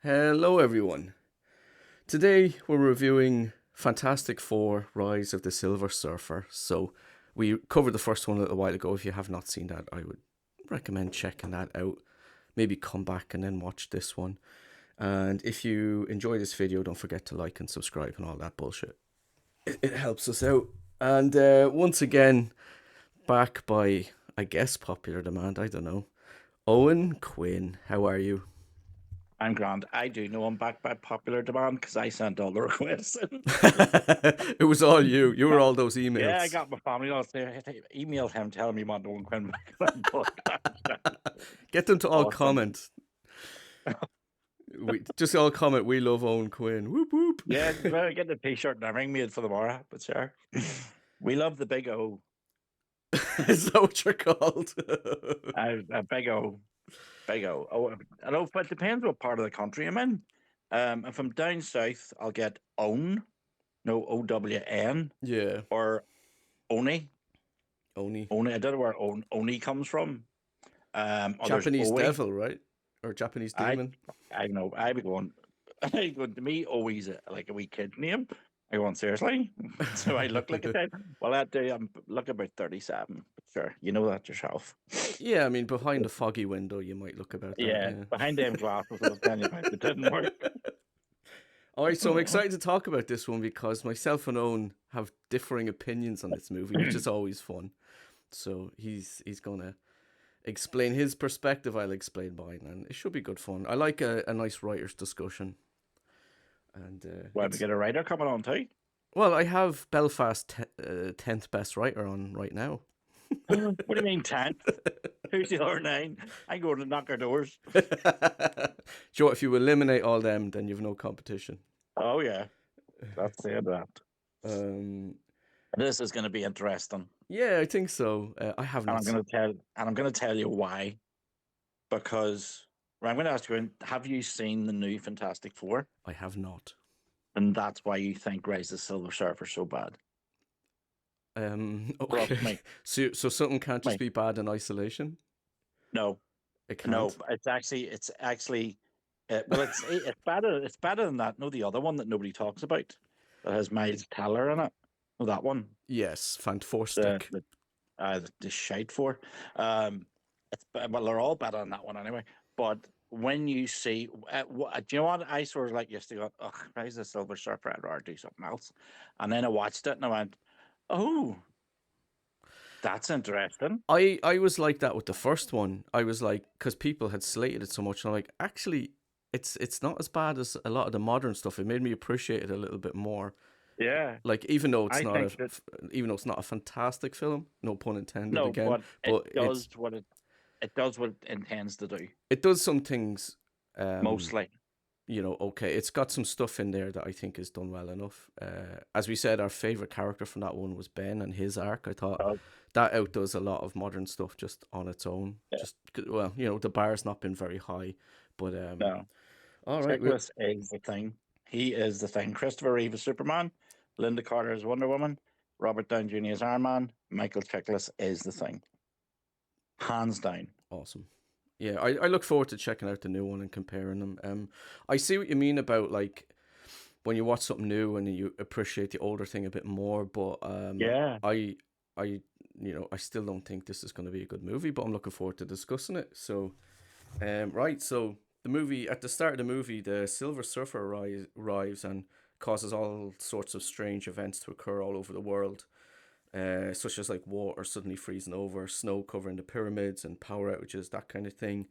Hello, everyone. Today we're reviewing Fantastic Four: Rise of the Silver Surfer. So we covered the first one a little while ago. If you have not seen that, I would recommend checking that out. Maybe come back and then watch this one. And if you enjoy this video, don't forget to like and subscribe and all that bullshit. It helps us out. And once again, back by, I guess, popular demand. I don't know. Owen Quinn, how are you? I'm grand. I do know I'm back by popular demand because I sent all the requests in. It was all you. You were all those Yeah, I emails. got my family all there. Email him telling me want Owen Quinn back on the podcast. Get them to all Awesome. comment. We just all comment. We love Owen Quinn. Whoop whoop. Yeah, well, get the t-shirt and everything made for the morrow, but sure. We love the big O. Is that what you're called? A big O. Big O. Oh, I know, but it depends what part of the country I'm in. If I'm down south, I'll get Own, no OWN, Yeah, or Oni. Oni. Oni. I don't know where Oni comes from. Or there's Japanese Oe. devil, right? Or Japanese I demon. I know. I be going. I going to me always like a wee kid name. I go on seriously. So I look like a kid. Well, that day I'm look about 37. But sure, you know that yourself. Yeah, I mean, behind a foggy window, you might look about that. Yeah, Yeah. behind them glasses, I was telling you about it didn't work. All right, so I'm excited to talk about this one because myself and Owen have differing opinions on this movie, which is always fun. So he's gonna explain his perspective. I'll explain mine, and it should be good fun. I like a nice writer's discussion, and Well, we it's get a writer coming on too. well, I have Belfast 10th best writer on right now. What do you mean 10th? Who's the other nine? I'm going to knock our doors. Sure, if you eliminate all them, then you've no competition. Oh yeah, that's it. That Um, this is going to be interesting, yeah, I think so. I have and not. I'm going to tell you why. Because well, I'm going to ask you, have you seen the new Fantastic Four? I have not. And that's why you think Rise of the Silver Surfer so bad. Okay. Trust me. So something can't just Me. be bad in isolation. No, It no. can't. It's actually. Well, it's better than that. No, the other one that nobody talks about that has Miles Teller in it. No, that one. Yes, The fantastic. the the shite for. Um, well, they're all better than that one anyway. But when you see, do you know what I sort of like used to go, oh, Rise of the Silver Surfer, I'd rather do something else. And then I watched it and I went, oh, that's interesting. I was like that with the first one. I was like, because people had slated it so much, and I'm like, actually, it's not as bad as a lot of the modern stuff. It made me appreciate it a little bit more. Yeah, Like I think that even though it's not a fantastic film, no pun intended no, again, but but it's it does what it intends to do it does some things. Um, mostly. okay, it's got some stuff in there that I think is done well enough. As we said, our favorite character from that one was Ben and his arc. I thought Uh, that outdoes a lot of modern stuff just on its own. yeah, Just well, the bar's not been very high, but no, all right, Chiklis is the thing. He is the thing. Christopher Reeve is Superman. Linda Carter is Wonder Woman. Robert Downey Jr. is Iron Man. Michael Chiklis is the thing, hands down. awesome. Yeah, I look forward to checking out the new one and comparing them. I see what you mean about like when you watch something new and you appreciate the older thing a bit more, but Yeah, I I still don't think this is going to be a good movie, but I'm looking forward to discussing it. So right, so the movie at the start of the movie, the Silver Surfer arrives and causes all sorts of strange events to occur all over the world, such as like water suddenly freezing over, snow covering the pyramids, and power outages, that kind of thing.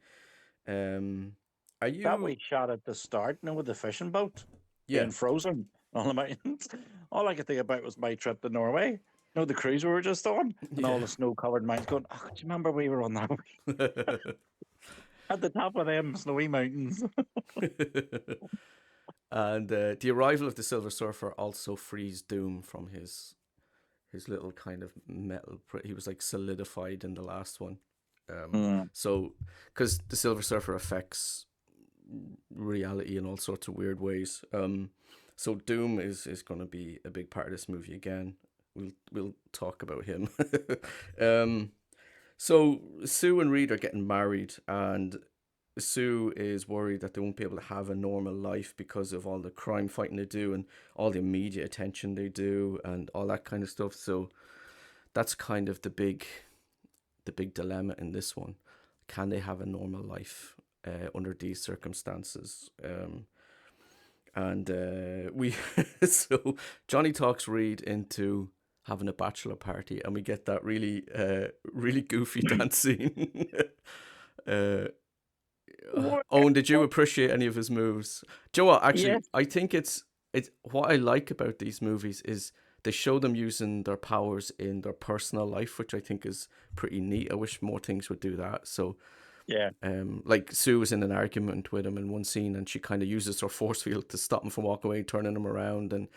Um, are that we you? shot at the start, with the fishing boat Yeah, being frozen on the mountains. All I could think about was my trip to Norway. The cruise we were just on, and all yeah. the snow-covered mountains. Going, oh, do you remember we were on that at the top of them snowy mountains? And the arrival of the Silver Surfer also frees Doom from his little kind of metal. He was like solidified in the last one. Mm. So because the Silver Surfer affects reality in all sorts of weird ways. So Doom is going to be a big part of this movie again. We'll talk about him. um, so Sue and Reed are getting married, and Sue is worried that they won't be able to have a normal life because of all the crime fighting they do and all the media attention they do and all that kind of stuff. So that's kind of the big dilemma in this one. Can they have a normal life under these circumstances? And we so Johnny talks Reed into having a bachelor party, and we get that really goofy dance scene. uh, What? Owen, did you appreciate any of his moves? Do you know what? Actually, Yes. I think it's what I like about these movies is they show them using their powers in their personal life, which I think is pretty neat. I wish more things would do that. So Yeah. like Sue was in an argument with him in one scene, and she kind of uses her force field to stop him from walking away, turning him around, and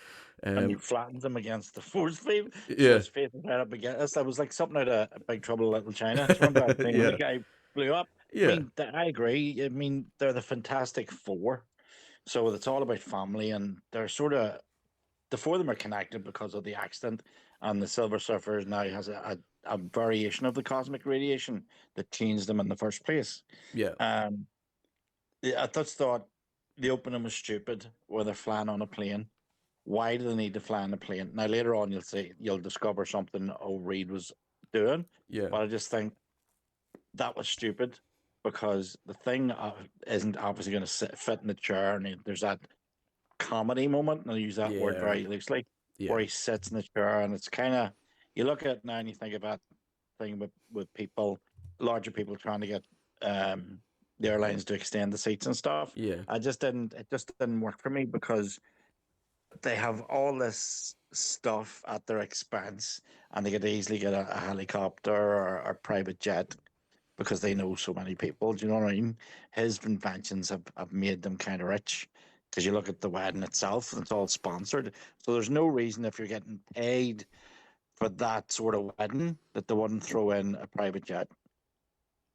And he um, flattens him against the force field, so yeah, his face is right up against us. That was like something out of Big Trouble in Little China. Do you remember that thing when the yeah, guy blew up? I yeah, mean, I agree. I mean, they're the Fantastic Four, so it's all about family, and they're sort of the four of them are connected because of the accident. And the Silver Surfer now has a variation of the cosmic radiation that changed them in the first place. yeah, Um, I just thought the opening was stupid, where they're flying on a plane. Why do they need to fly on a plane? Now later on, you'll discover something Reed was doing, yeah, but I just think that was stupid because the thing isn't obviously going to fit in the chair, and there's that comedy moment, and I use that word yeah, very loosely, where yeah, he sits in the chair, and it's kind of you look at it now and you think about thing with people, larger people trying to get um, the airlines to extend the seats and stuff. yeah, I just didn't. It just didn't work for me because they have all this stuff at their expense, and they could easily get a helicopter or a private jet because they know so many people. Do you know what I mean? His inventions have made them kind of rich. Because you look at the wedding itself, it's all sponsored. So there's no reason if you're getting paid for that sort of wedding that they wouldn't throw in a private jet.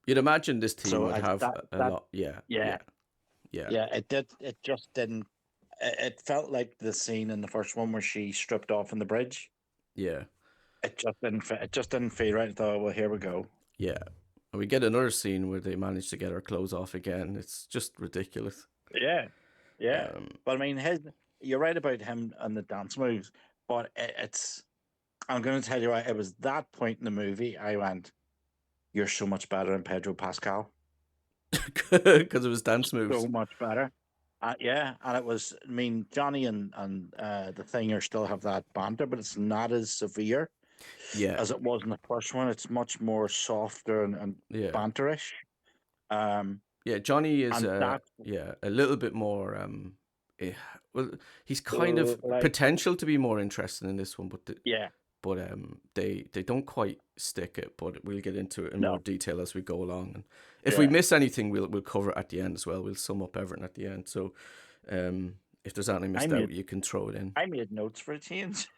You'd imagine this team So would I have that a that lot. Yeah, yeah yeah, yeah, yeah it did it just didn't. It felt like the scene in the first one where she stripped off on the bridge. yeah, It just didn't fit. It just didn't feel right. I thought, well, here we go. yeah. And we get another scene where they manage to get her clothes off again. It's just ridiculous. Yeah, yeah. Um, But I mean, his you're right about him and the dance moves, but it's. I'm going to tell you what. It was that point in the movie I went, "You're so much better than Pedro Pascal. because it was dance So moves. much better." Yeah, and it was. I mean, Johnny and the Thinger still have that banter, but it's not as severe Yeah, as it was in the first one. It's much more softer and yeah, banterish. Um, yeah. Johnny is and that yeah, a little bit more eh, well, he's kind of like potential to be more interesting in this one, yeah, but they don't quite stick it. But we'll get into it in more no, detail as we go along. And if we yeah. miss anything, we'll cover it at the end as well. We'll sum up everything at the end. So if there's anything I missed out, made you can throw it in. I made notes for a change.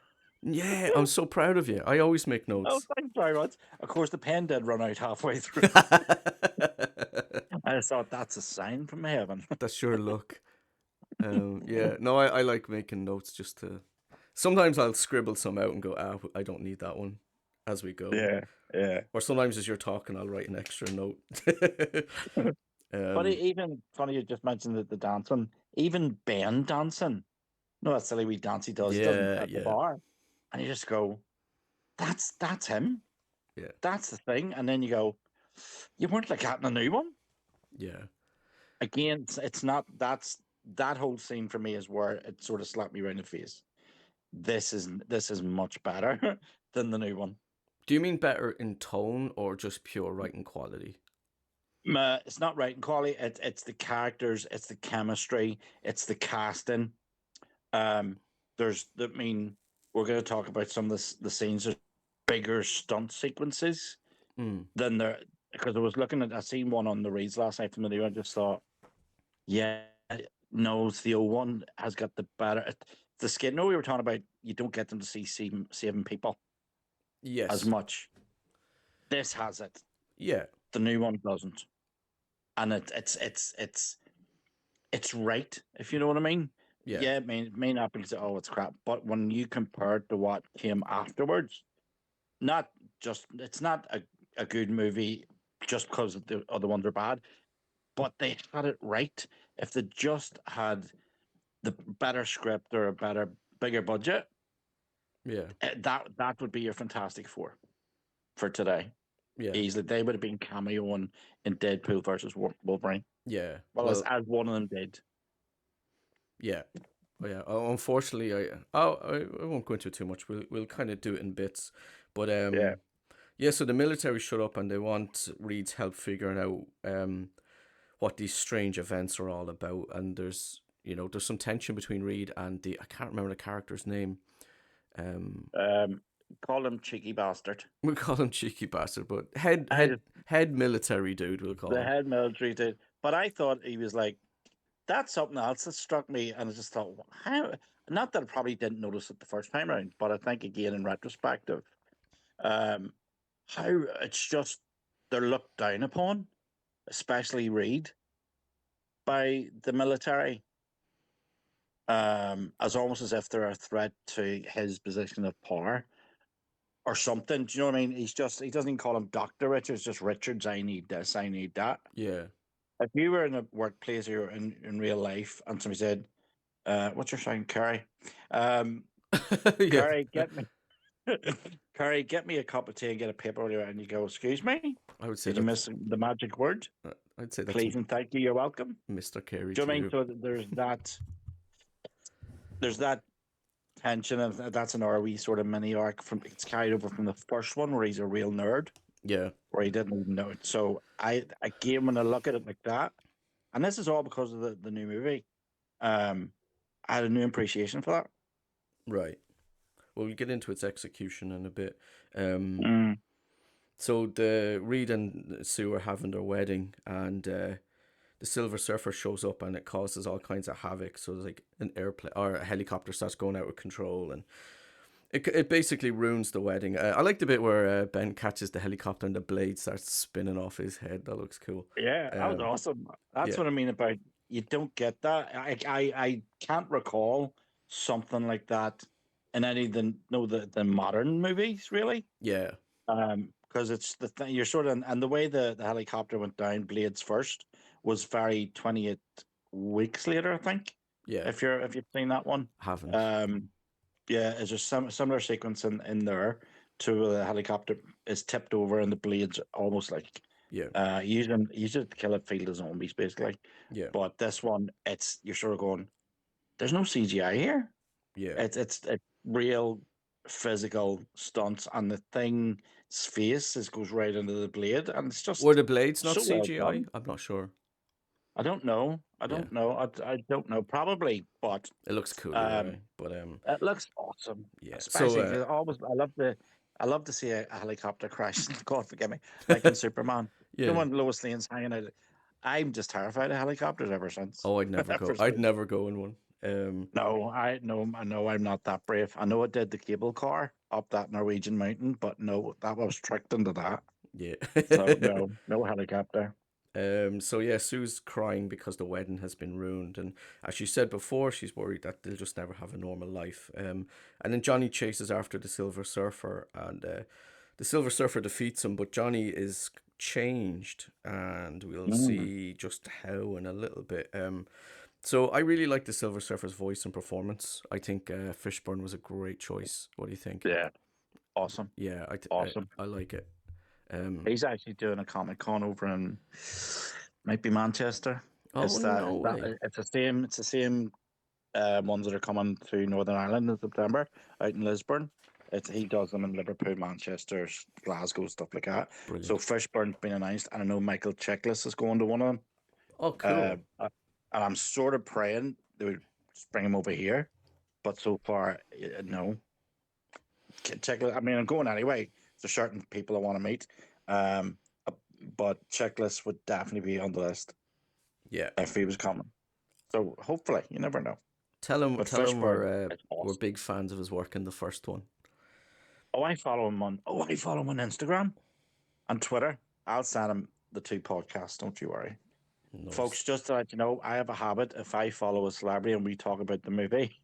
Yeah, I'm so proud of you. I always make Oh, notes. thanks very much. Of course, the pen did run out halfway through. I thought that's a sign from heaven. That's your luck. Yeah, no, I like making notes just to. Sometimes I'll scribble some out and go, I don't need that one as we go. Yeah, yeah. Or sometimes as you're talking, I'll write an extra note. But um, even funny, you just mentioned that the dancing, even Ben dancing. No, that silly wee dance he does, doesn't yeah, at the yeah, bar, and you just go, that's him. yeah, That's the thing. And then you go, you weren't like that in a new one. yeah, Again, it's not. That whole scene for me is where it sort of slapped me right in the face. This is much better than the new one. Do you mean better in tone or just pure writing quality? It's not writing quality. It's the characters. It's the chemistry. It's the casting. Um, I mean, we're going to talk about some of the scenes. There's bigger stunt sequences Mm, than there because I was looking at. I seen one on the reads last night from the new. I just thought, yeah, no, the old one has got the better. The skin. No, we were talking about. You don't get them to see saving people as yes, much. This has it. yeah, The new one doesn't, and it's right, if you know what I mean. yeah, Yeah, it may not be oh it's crap, but when you compare it to what came afterwards, not just it's not a good movie just because the other ones are bad, but they had it right. If they just had the better script or a better, bigger budget, Yeah, that would be your Fantastic Four for today. yeah, Easily, they would have been cameoing in Deadpool versus Wolverine. yeah. Well, Well, as one of them did. yeah. Oh, yeah. Unfortunately, I won't go into it too much. We'll kind of do it in bits, but Yeah. yeah. So the military shut up and they want Reed's help figuring out what these strange events are all about. And there's some tension between Reed and I can't remember the character's name. Um, Um, call him cheeky bastard. we'll call him cheeky bastard, but head I head head military dude. We'll call the him. head military dude. But I thought he was like, that's something else that struck me, and I just thought, how? Not that I probably didn't notice it the first time around, but I think again in retrospective, um, how it's just they're looked down upon, especially Reed, by the military, as almost as if they're a threat to his position of power or something. Do you know what I mean? He doesn't even call him Doctor Richards, just Richards. I need this, I need that. Yeah, If you were in a workplace or in real life, and somebody said, "What's your sign, Carrie?" Um, yeah. Carrie, get me, Carrie, get me a cup of tea and get a paper over there. And you go, "Excuse me, I would say did you that. miss the magic word? I'd say that's Please and thank you. You're welcome." Mr. Carey Do you know what I mean? too. So there's that tension, and that's an RE sort of mini arc from it's carried over from the first one where he's a real nerd, Yeah, where he didn't even know it. So I again, when I look at it like that, and this is all because of the new movie, um, I had a new appreciation for that. right. Well, we'll get into its execution in a bit. Um, Mm. so the Reed and Sue are having their wedding, and the Silver Surfer shows up, and it causes all kinds of havoc. So like an airplane or a helicopter starts going out of control, and it basically ruins the wedding. I like the bit where Ben catches the helicopter and the blade starts spinning off his head. That looks cool. Yeah, that was Um, awesome. That's yeah, what I mean about you don't get that. I can't recall something like that in any of the modern movies really. yeah, Because it's the thing you're sort of and the way the helicopter went down Blades first was very 28 weeks later, I think. yeah. If you've seen that one. Haven't. Um yeah, it's just some similar sequence in there to the helicopter is tipped over and the blades almost like Yeah, use it to kill a field of zombies basically. yeah, But this one, it's you're sort of going, there's no CGI here. yeah. It's real physical stunts, and the thing's face goes right into the blade, and it's Were just the blades not so well CGI? done. I'm not sure. I don't know. I Yeah, don't know. I don't know. Probably, but it looks cool either um, way. But it looks awesome. yeah. So Especially because I love to see a helicopter crash. God forgive me, like in Superman. You know yeah. when Lois Lane's hanging out. I'm just terrified of helicopters ever since. Oh, I'd never go. Ever I'd since. never go in one. No, I know I'm not that brave. I know I did the cable car up that Norwegian mountain, but no, that was tricked into that. Yeah. So no, no helicopter. So yeah, Sue's crying because the wedding has been ruined, and as she said before, she's worried that they'll just never have a normal life. And then Johnny chases after the Silver Surfer, and the Silver Surfer defeats him, but Johnny is changed, and we'll Mm, see just how in a little bit. So I really like the Silver Surfer's voice and performance. I think Fishburne was a great choice. What do you think? yeah, awesome, Yeah, awesome. I like it. Um, He's actually doing a Comic Con over in might be Manchester. oh no way. It's the same ones that are coming to Northern Ireland in September out in Lisburn. He does them in Liverpool, Manchester, Glasgow, stuff like that. So Brilliant. Fishburne's been announced, and I know Michael Chiklis is going to one of them. Oh, cool. And I'm sort of praying they would bring him over here, but so far, no. Chiklis, I mean, I'm going anyway. There's certain people I want to meet, um, uh, but Chiklis would definitely be on the list Yeah. if he was coming. So hopefully, you never know. But Tell him Fishburne, it's we're awesome. big fans of his work in the first one. I follow him on Instagram and Twitter. I'll send him the two podcasts. Don't you worry, Nice. folks. Just to let you know, I have a habit. If I follow a celebrity and we talk about the movie,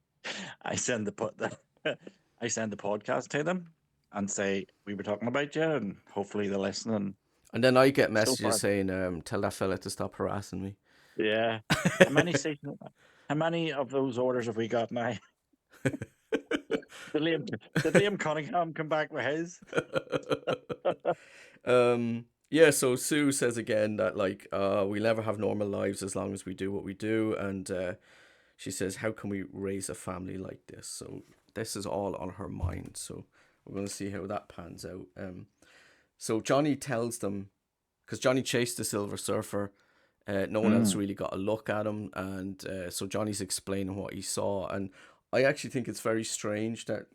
I send I send the podcast to them and say we were talking about you, and hopefully they listen. And And then I get So messages far, saying, "Tell that fella to stop harassing me." yeah. How many seasons? How many of those orders have we got now? Did Liam Cunningham come back with his? Yeah, so Sue says again that like we'll never have normal lives as long as we do what we do, and she says, "How can we raise a family like this?" So this is all on her mind. So we're gonna see how that pans out. So Johnny tells them, because Johnny chased the Silver Surfer. No one else Mm. really got a look at him, and so Johnny's explaining what he saw, and I actually think it's very strange that.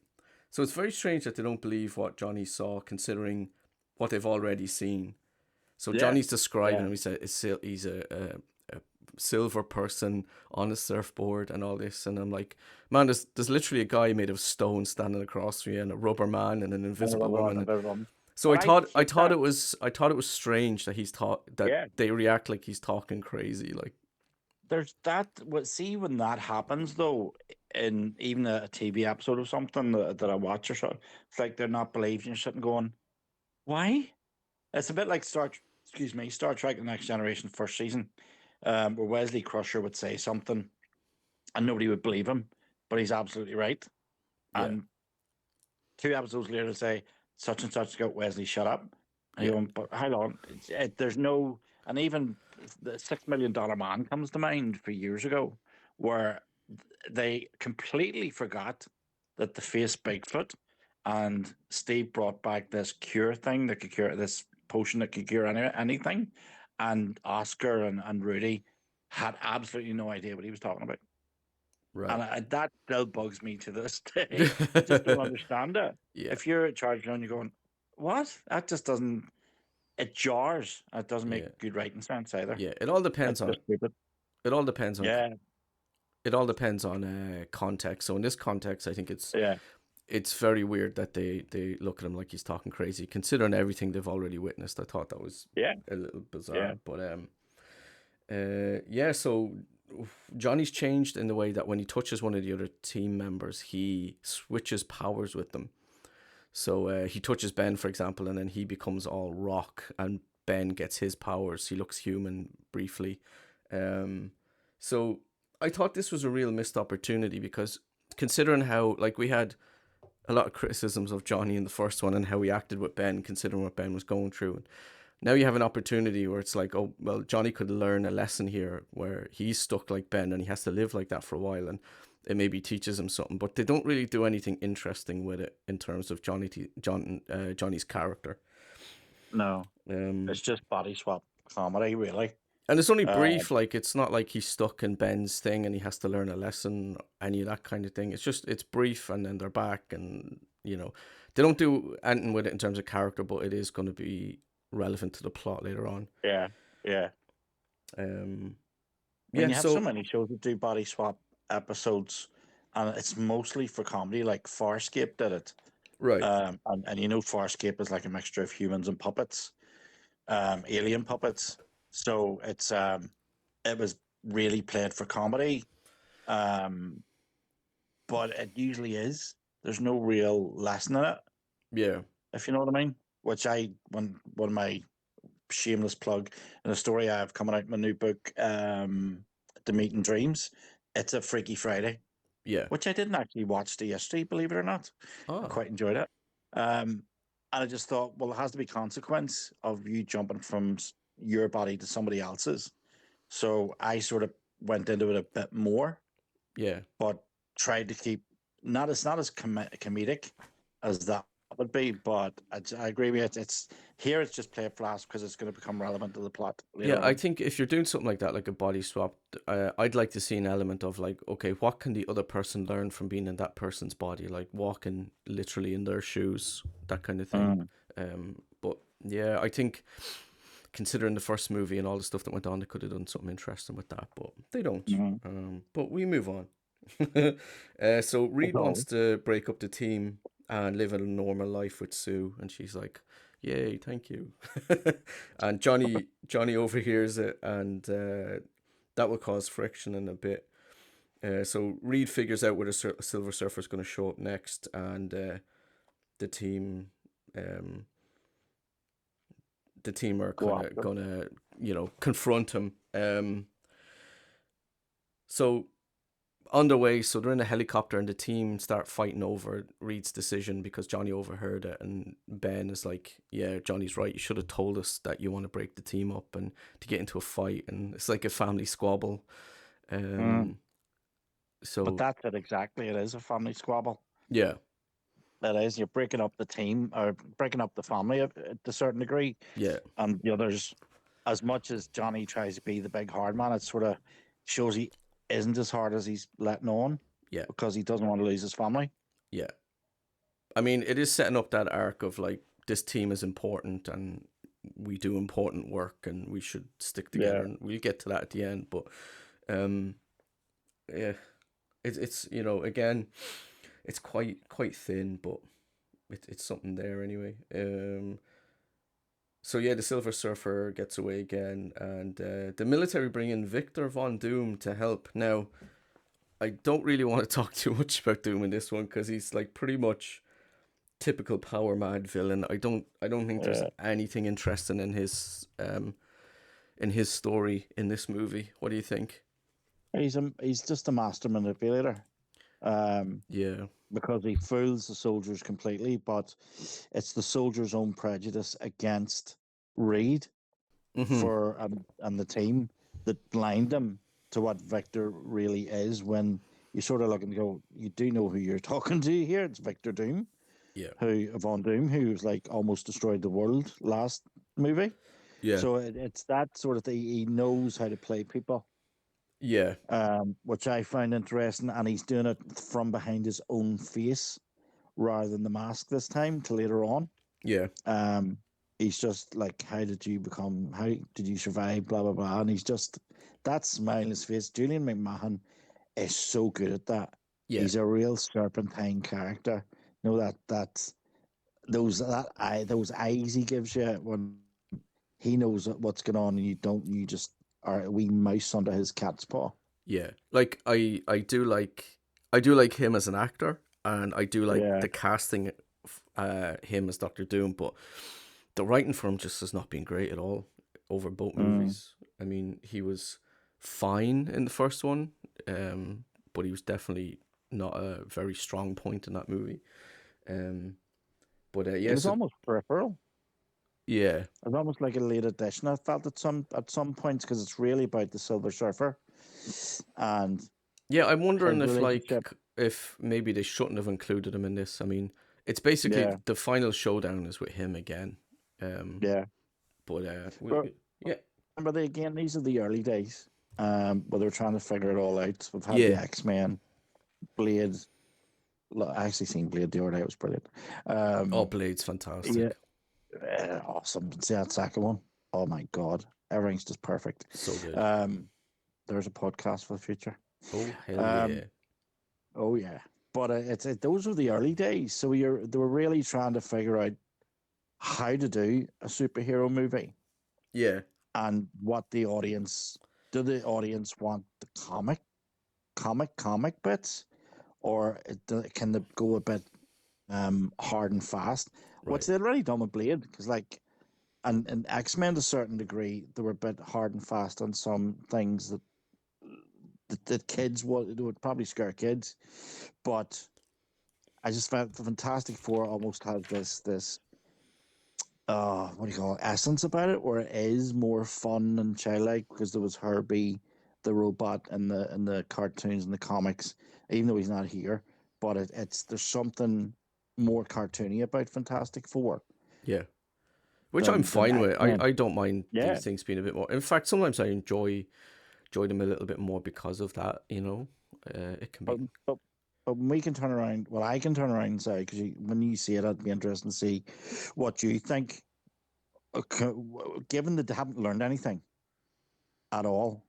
So it's very strange that they don't believe what Johnny saw, considering what they've already seen. So Yeah, Johnny's describing yeah. him. He's a silver person on a surfboard and all this, and I'm like, man, there's literally a guy made of stone standing across from you, and a rubber man, and an And invisible rubber on the woman. bit of them. So But I I hate that. thought it was strange that that Yeah. they react like he's talking crazy. Like, There's that. What see when that happens though, in even a TV episode of something that I watch or so, it's like they're not believing you're sitting going, why? It's a bit like excuse me, Star Trek: The Next Generation first season, where Wesley Crusher would say something and nobody would believe him, but he's absolutely right. yeah, And 2 episodes later, say such and such got Wesley shut up, and you yeah, go, but how long? There's no, and even the $6 million man comes to mind for years ago, where they completely forgot that the face Bigfoot, and Steve brought back this cure thing that could cure this potion that could cure anything, and Oscar and Rudy had absolutely no idea what he was talking about. And right. that still bugs me to this day. I just don't understand it. Yeah, If you're at charge and you're going, what? That just doesn't, it jars. It doesn't yeah, make good writing sense either. yeah. It's just stupid. It all depends on Yeah, context. So in this context, I think yeah, it's very weird that they look at him like he's talking crazy, considering everything they've already witnessed. I thought that was yeah, a little yeah. bizarre, but yeah. So Johnny's changed in the way that when he touches one of the other team members, he switches powers with them. So he touches Ben, for example, and then he becomes all rock, and Ben gets his powers. He looks human briefly. Um, so I thought this was a real missed opportunity, because considering how, like, we had a lot of criticisms of Johnny in the first one and how he acted with Ben, considering what Ben was going through. And now you have an opportunity where it's like, oh, well, Johnny could learn a lesson here where he's stuck like Ben and he has to live like that for a while, and it maybe teaches him something. But they don't really do anything interesting with it in terms of Johnny's character. No, Um, it's just body swap comedy, really. and it's only Uh, brief. Like, it's not like he's stuck in Ben's thing and he has to learn a lesson, any of that kind of thing. It's just, it's brief, and then they're back, and they don't do anything with it in terms of character, but it is going to be relevant to the plot later on. yeah, yeah. Um, I mean, yeah. you have so So many shows that do body swap episodes, and it's mostly for comedy, like Farscape did it. right. And you know, Farscape is like a mixture of humans and puppets, alien puppets. So it was really played for comedy, um, but it usually is. There's no real lesson in it, Yeah. if you know what I mean. Which one of my shameless plug in a story I have coming out in my new book, The Meeting Dreams. It's a Freaky Friday, Yeah. which I didn't actually watch the yesterday, believe it or not. I Ah. quite enjoyed it. And I just thought, well, it has to be consequence of you jumping from your body to somebody else's. So I sort of went into it a bit more, Yeah. but tried to keep not as comedic as that would be. But I agree with you. It's here. It's just play fast because it's going to become relevant to the plot Yeah, later I on. think if you're doing something like that, like a body swap, I'd like to see an element of like, okay, what can the other person learn from being in that person's body, like walking literally in their shoes, that kind of thing. Mm. But yeah, I think considering the first movie and all the stuff that went on, they could have done something interesting with that, but they don't. Mm. But we move on. So Reed wants Oh, to break up the team and live a normal life with Sue, and she's like, "Yay, thank you." And Johnny overhears it, and that will cause friction in a bit. So Reed figures out where the Silver Surfer is going to show up next, and the team um, the team are Go kind of after. gonna, confront him. So on the way, so they're in a helicopter and the team start fighting over Reed's decision because Johnny overheard it, and Ben is like, "Yeah, Johnny's right. You should have told us that you want to break the team up and to get into a fight." And it's like a family squabble. Mm. Um, But so that's it exactly. It is a family squabble. yeah, It is. You're breaking up the team or breaking up the family at a certain degree. yeah, And the others, as much as Johnny tries to be the big hard man, it sort of shows he isn't as hard as he's letting on yeah, because he doesn't want to lose his family. yeah. I mean, it is setting up that arc of like this team is important and we do important work and we should stick together, Yeah. and we'll get to that at the end. But um, yeah, it's again, it's quite thin, but it's something there anyway. So yeah, the Silver Surfer gets away again, and the military bring in Victor Von Doom to help. Now, I don't really want to talk too much about Doom in this one because he's like pretty much typical power mad villain. I don't think there's Yeah. anything interesting in his story in this movie. What do you think? He's just a master manipulator. Um, Yeah. because he fools the soldiers completely, but it's the soldiers' own prejudice against Reed Mhm. and the team that blind them to what Victor really is. When you sort of look and go, you do know who you're talking to here. It's Victor Doom, Yeah. who Von Doom, who's like almost destroyed the world last movie. Yeah. So it's that sort of thing. He knows how to play people, Yeah. which I find interesting, and he's doing it from behind his own face rather than the mask this time to later on. Yeah. Um, he's just like, how did you become? How did you survive? Blah blah blah. And he's just that smile in his face. Julian McMahon is so good at that. Yeah. He's a real serpentine character. You know that those eyes he gives you when he knows what's going on and you don't. You just are a wee mouse under his cat's paw. Yeah. Like I do like him as an actor, and I do like Yeah. the casting him as Doctor Doom, but the writing for him just has not been great at all over both Mm. movies. I mean, he was fine in the first one, but he was definitely not a very strong point in that movie. Um, but It yeah, was so almost peripheral. yeah, It was almost like a late addition. I felt at some points because it's really about the Silver Surfer and yeah. I'm wondering his if relationship. if maybe they shouldn't have included him in this. I mean, it's basically Yeah, the final showdown is with him again. Um, yeah. but But yeah, remember, again, these are the early days where they're trying to figure it all out. We've had the yeah. X-Men, Blade. I actually seen Blade the other day. It was brilliant. Oh, Um, Blade's yeah, fantastic. awesome. See that second one? Oh my god, everything's just perfect. So good. Um, there's a podcast for the future. Oh hell Um, yeah, oh yeah, but those were the early days. So they were really trying to figure out how to do a superhero movie yeah, and what the audience do the audience want the comic bits or can they go a bit hard and fast, which right. they'd already done with Blade because like and X-Men to a certain degree they were a bit hard and fast on some things that kids would probably scare kids, but I just felt the Fantastic Four almost had this what do you call it, essence about it, where it is more fun and childlike because there was Herbie, the robot, in the cartoons and the comics, even though he's not here. But it's there's something more cartoony about Fantastic Four Yeah. Which I'm than fine X with. I, Men. I don't mind Yeah, these things being a bit more. In fact, sometimes I enjoy them a little bit more because of that. It can but be. but but when we can turn around, well, I can turn around and say because when you see it, I'd be interested to see what you think. Okay, given that they haven't learned anything at all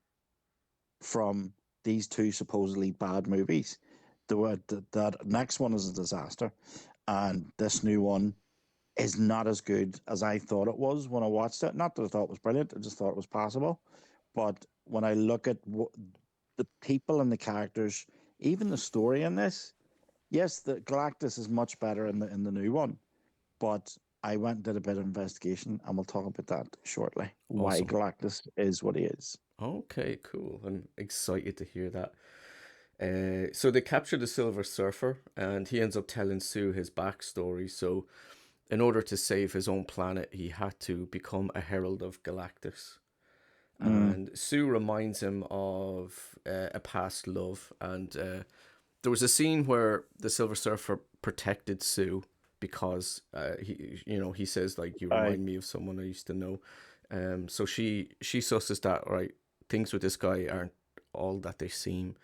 from these two supposedly bad movies. That next one is a disaster, and this new one is not as good as I thought it was when I watched it. Not that I thought it was brilliant; I just thought it was passable. But when I look at the people and the characters, even the story in this, yes, the Galactus is much better in the new one, but I went and did a bit of investigation, and we'll talk about that shortly. Why Awesome. Galactus is what he is. Okay, cool. I'm excited to hear that. So they capture the Silver Surfer, and he ends up telling Sue his backstory. So, in order to save his own planet, he had to become a herald of Galactus. Mm, And Sue reminds him of a past love. And there was a scene where the Silver Surfer protected Sue because he says like, "You I remind me of someone I used to know." So she susses that, right, things with this guy aren't all that they seem.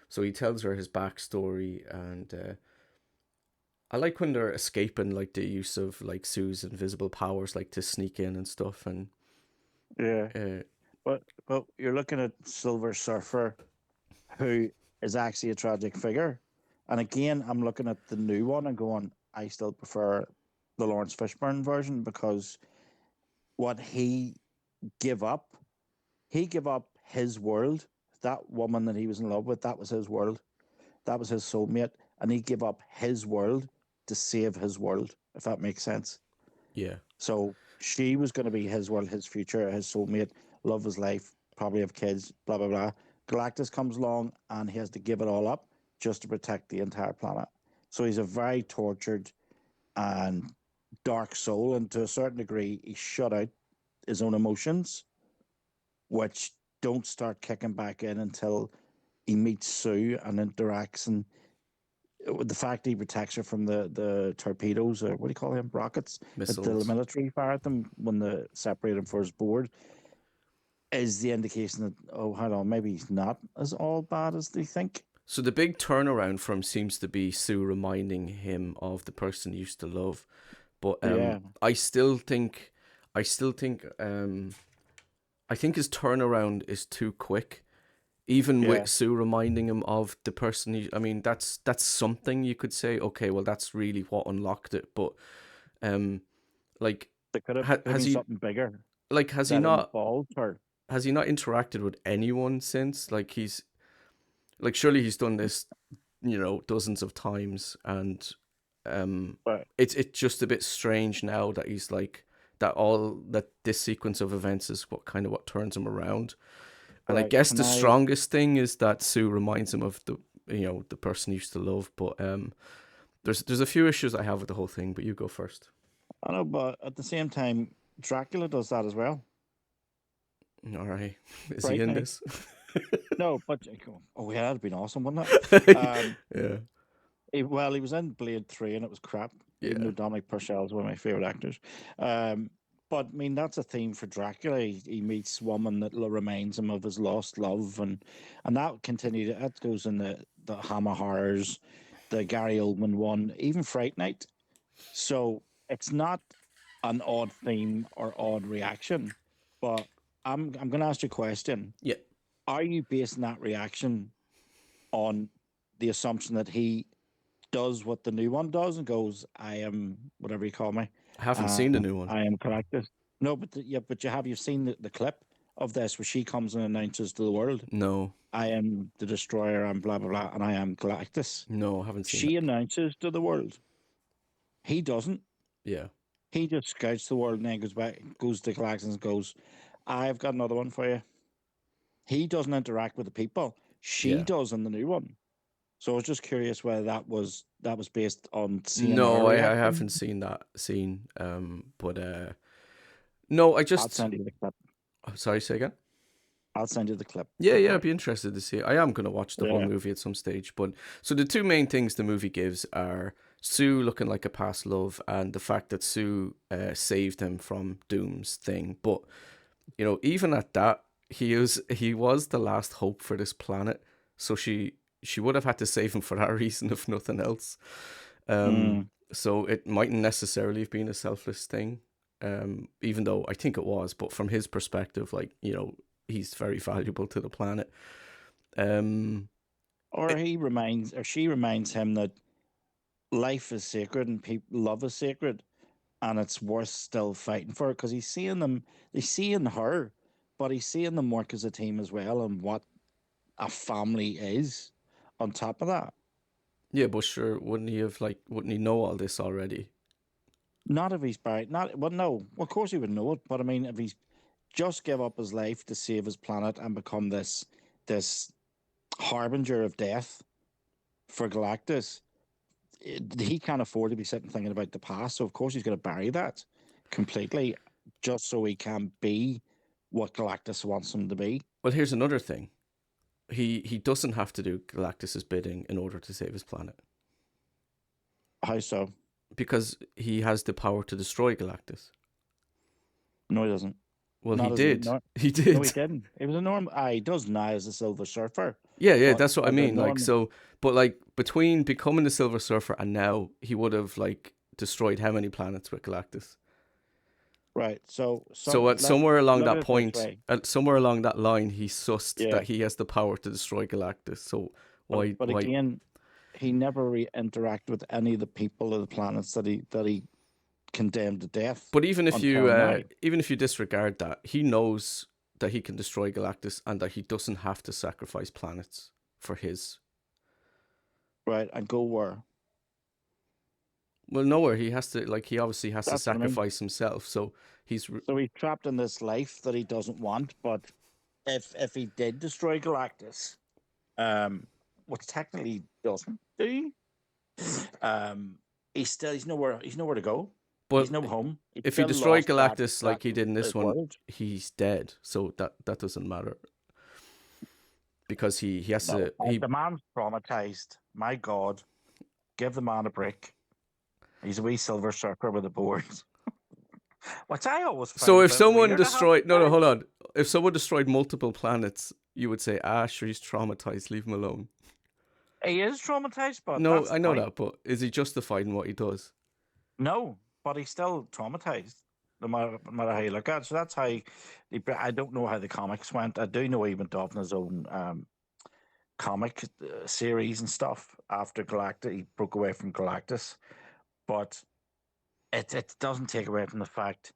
So he tells her his backstory, and I like when they're escaping, like the use of like Sue's invisible powers, like to sneak in and stuff. And yeah, uh, but you're looking at Silver Surfer, who is actually a tragic figure, and again, I'm looking at the new one and going, I still prefer the Lawrence Fishburne version because what give up, he gave up his world. That woman that he was in love with, that was his world. That was his soulmate, and he gave up his world to save his world. If that makes sense. yeah, So she was going to be his world, his future, his soulmate, love his life, probably have kids, blah blah blah. Galactus comes along and he has to give it all up just to protect the entire planet. So he's a very tortured and dark soul, and to a certain degree, he shut out his own emotions, which don't start kicking back in until he meets Sue and interacts. And the fact he protects her from the torpedoes, or what do you call them, rockets, that the missiles. military fire at them when they separate him for his board, is the indication that, oh, hold on, maybe he's not as all bad as they think. So the big turnaround for him seems to be Sue reminding him of the person he used to love. But Yeah, I still think, I think his turnaround is too quick. Even yeah. with Sue reminding him of the person, I mean, that's something you could say. Okay, well, that's really what unlocked it. But um, like, There could have has been he something bigger like that involved her. has he not interacted with anyone since? Like he's like surely he's done this, dozens of times, and But it's just a bit strange now that he's like that this sequence of events is what turns him around. And I right, guess can the I? strongest thing is that Sue reminds him of the person he used to love. But there's a few issues I have with the whole thing. But you go first. I know, but at the same time, Dracula does that as well. All right, is he Right in now, this? no, but oh yeah, that'd been awesome, wouldn't it? Yeah, Well, he was in Blade 3 and it was crap, even yeah, though Dominic Purcell is one of my favorite actors. Um, but I mean, that's a theme for Dracula. He meets woman that reminds him of his lost love, and that continued. That goes in the Hammer horrors, the Gary Oldman one, even Fright Night. So it's not an odd theme or odd reaction, but I'm going to ask you a question. yeah. Are you basing that reaction on the assumption that he does what the new one does and goes, I am whatever you call me, I haven't seen the new one. I am Galactus. No, but yeah, but you've seen the clip of this where she comes and announces to the world, No, I am the destroyer, I'm blah blah blah, and I am Galactus. no, I haven't seen She that. announces to the world. He doesn't. Yeah, He just scouts the world and then goes back, goes to Galactus and goes, I've got another one for you. He doesn't interact with the people. She yeah. does in the new one. So I was just curious whether that was based on seeing her No, I reaction. haven't seen that scene. But no, I I'll just. send you the clip. Sorry, say again. I'll send you the clip. Yeah, Don't yeah, I'd worry. be interested to see it. I am going to watch the whole Yeah. movie at some stage. But so the two main things the movie gives are Sue looking like a past love and the fact that Sue saved him from Doom's thing. But even at that, he was the last hope for this planet. So she would have had to save him for that reason, if nothing else. Mm. So it mightn't necessarily have been a selfless thing, even though I think it was. But from his perspective, like he's very valuable to the planet. Um, Or it, she reminds him that life is sacred and love is sacred, and it's worth still fighting for because he's seeing them. He's seeing her, but he's seeing them work as a team as well, and what a family is. On top of that, yeah, but sure, wouldn't he know all this already? Not if he's buried. Not well. No, well, of course he would know it. But I mean, if he's just give up his life to save his planet and become this harbinger of death for Galactus, he can't afford to be sitting thinking about the past. So of course he's going to bury that completely, just so he can be what Galactus wants him to be. Well, here's another thing. He doesn't have to do Galactus's bidding in order to save his planet How so? because he has the power to destroy Galactus. No, he doesn't. Well, he Not as a did. no. He No, he did. didn't. It was a normal. He does now as a Silver Surfer, Yeah, yeah, but that's what I as a mean. Like, normal. so, but like between becoming the Silver Surfer and now, he would have like destroyed how many planets with Galactus? Right. So So some at let's somewhere along look at that it this point, way. at somewhere along that line, he sussed Yeah. that he has the power to destroy Galactus. So But why? again, he never interacted with any of the people of the planets that he condemned to death But until now. even if you disregard that, he knows that he can destroy Galactus and that he doesn't have to sacrifice planets for his. Right. And go where? Well, nowhere he has to like he obviously has to That's what I mean. sacrifice himself. So he's So he's trapped in this life that he doesn't want. But if he did destroy Galactus, um, which technically he doesn't do, um, he's nowhere to go. but He's no home. He's if he still destroyed lost track Galactus track like he of did in this his one, world. he's dead. So that doesn't matter because he has No, to he. the man's traumatized. My God, give the man a break. He's a wee Silver Surfer with a board, which I always So found a if bit someone weird. I have to destroyed no, say. hold on. If someone destroyed multiple planets, you would say, "Ah, sure, he's traumatized. Leave him alone." He is traumatized, but No, that's I the know point. that, but is he justified in what he does? No, but he's still traumatized, no matter how you look at it. So that's how I don't know how the comics went. I do know he went off on his own comic series and stuff after Galactus. He broke away from Galactus, but it doesn't take away from the fact.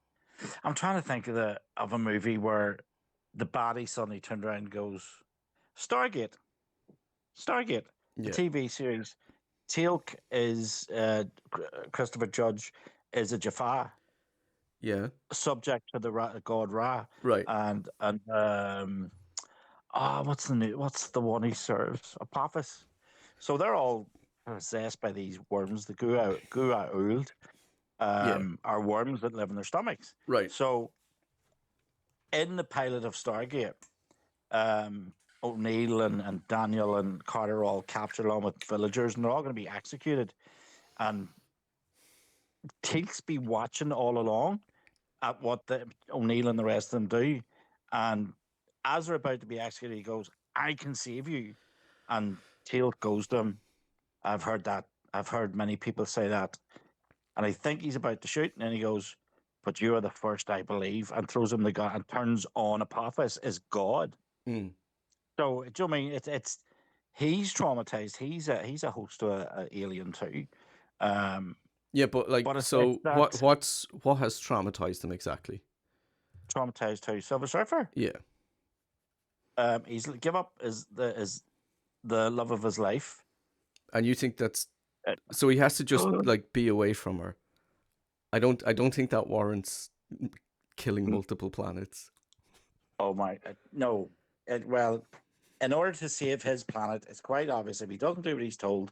I'm trying to think of a movie where the baddie suddenly turned around and goes, Stargate, Stargate, the Yeah, TV series. Teal'c is Christopher Judge is a Jaffa yeah, subject to the god Ra, right. and what's the one he serves? Apophis. So they're all possessed by these worms, the Gua Uld, Yeah, are worms that live in their stomachs. right. So in the pilot of Stargate, um, O'Neill and Daniel and Carter are all captured along with villagers, and they're all going to be executed. And Teal'c's be watching all along at what the O'Neill and the rest of them do. And as they're about to be executed, he goes, I can save you. And Teal'c goes to him, I've heard that. I've heard many people say that. And I think he's about to shoot. And then he goes, but you are the first, I believe, and throws him the gun and turns on Apophis as God. Mm. So, do you know what I mean? It's he's traumatized. He's a host to a alien too. Um, Yeah, but like, but it's so that what has traumatized him exactly? traumatized too. Silver Surfer. Yeah, He's give up is the love of his life. and you think that's Uh, so he has to just like be away from her. I don't think that warrants killing multiple planets. oh my no. Well, in order to save his planet, it's quite obvious if he doesn't do what he's told,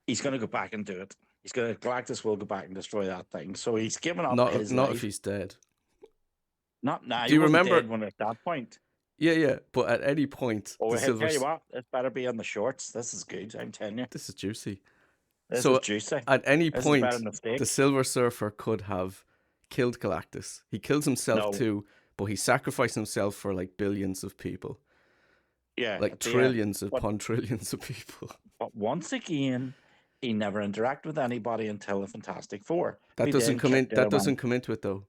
he's going to go back and do it. Galactus will go back and destroy that thing. So he's given up his Not if life. he's dead. Not now. Do He you wasn't remember? dead when at that point. Yeah, yeah. But at any point, Oh, the I silver. tell you what, this better be on the shorts. This is good. I'm telling you, This is juicy. this is So juicy. at any This is better point, than a the steak. Silver Surfer could have killed Galactus. He kills himself No, too, but he sacrificed himself for like billions of people, yeah, like at the end. trillions But upon trillions of people. but once again, he never interacted with anybody until the Fantastic Four. That He doesn't then come in. kicked That out doesn't man. come into it though,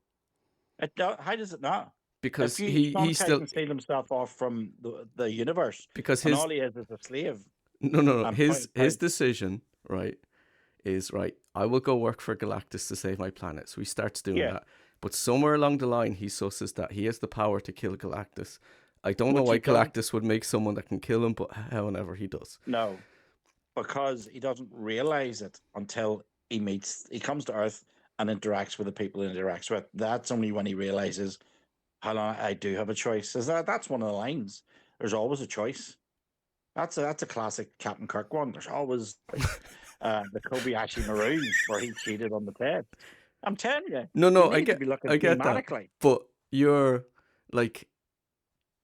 How does it not? If because you he traumatized still and steal himself off from the universe, because and his all he is a slave, no and his decision right is right. I will go work for Galactus to save my planet. So he starts doing yeah, that. But somewhere along the line, he susses that he has the power to kill Galactus. I don't know which why he doesn't Galactus would make someone that can kill him, but however he does. know because he doesn't realize it until he comes to Earth and interacts with the people he interacts with. That's only when he realizes, hold on, I do have a choice. That's one of the lines. There's always a choice. That's a classic Captain Kirk one. There's always a choice. The Kobayashi Maroon, where he cheated on the test. I'm telling you, No, we no, need to be looking I get that, thematically. but you're like,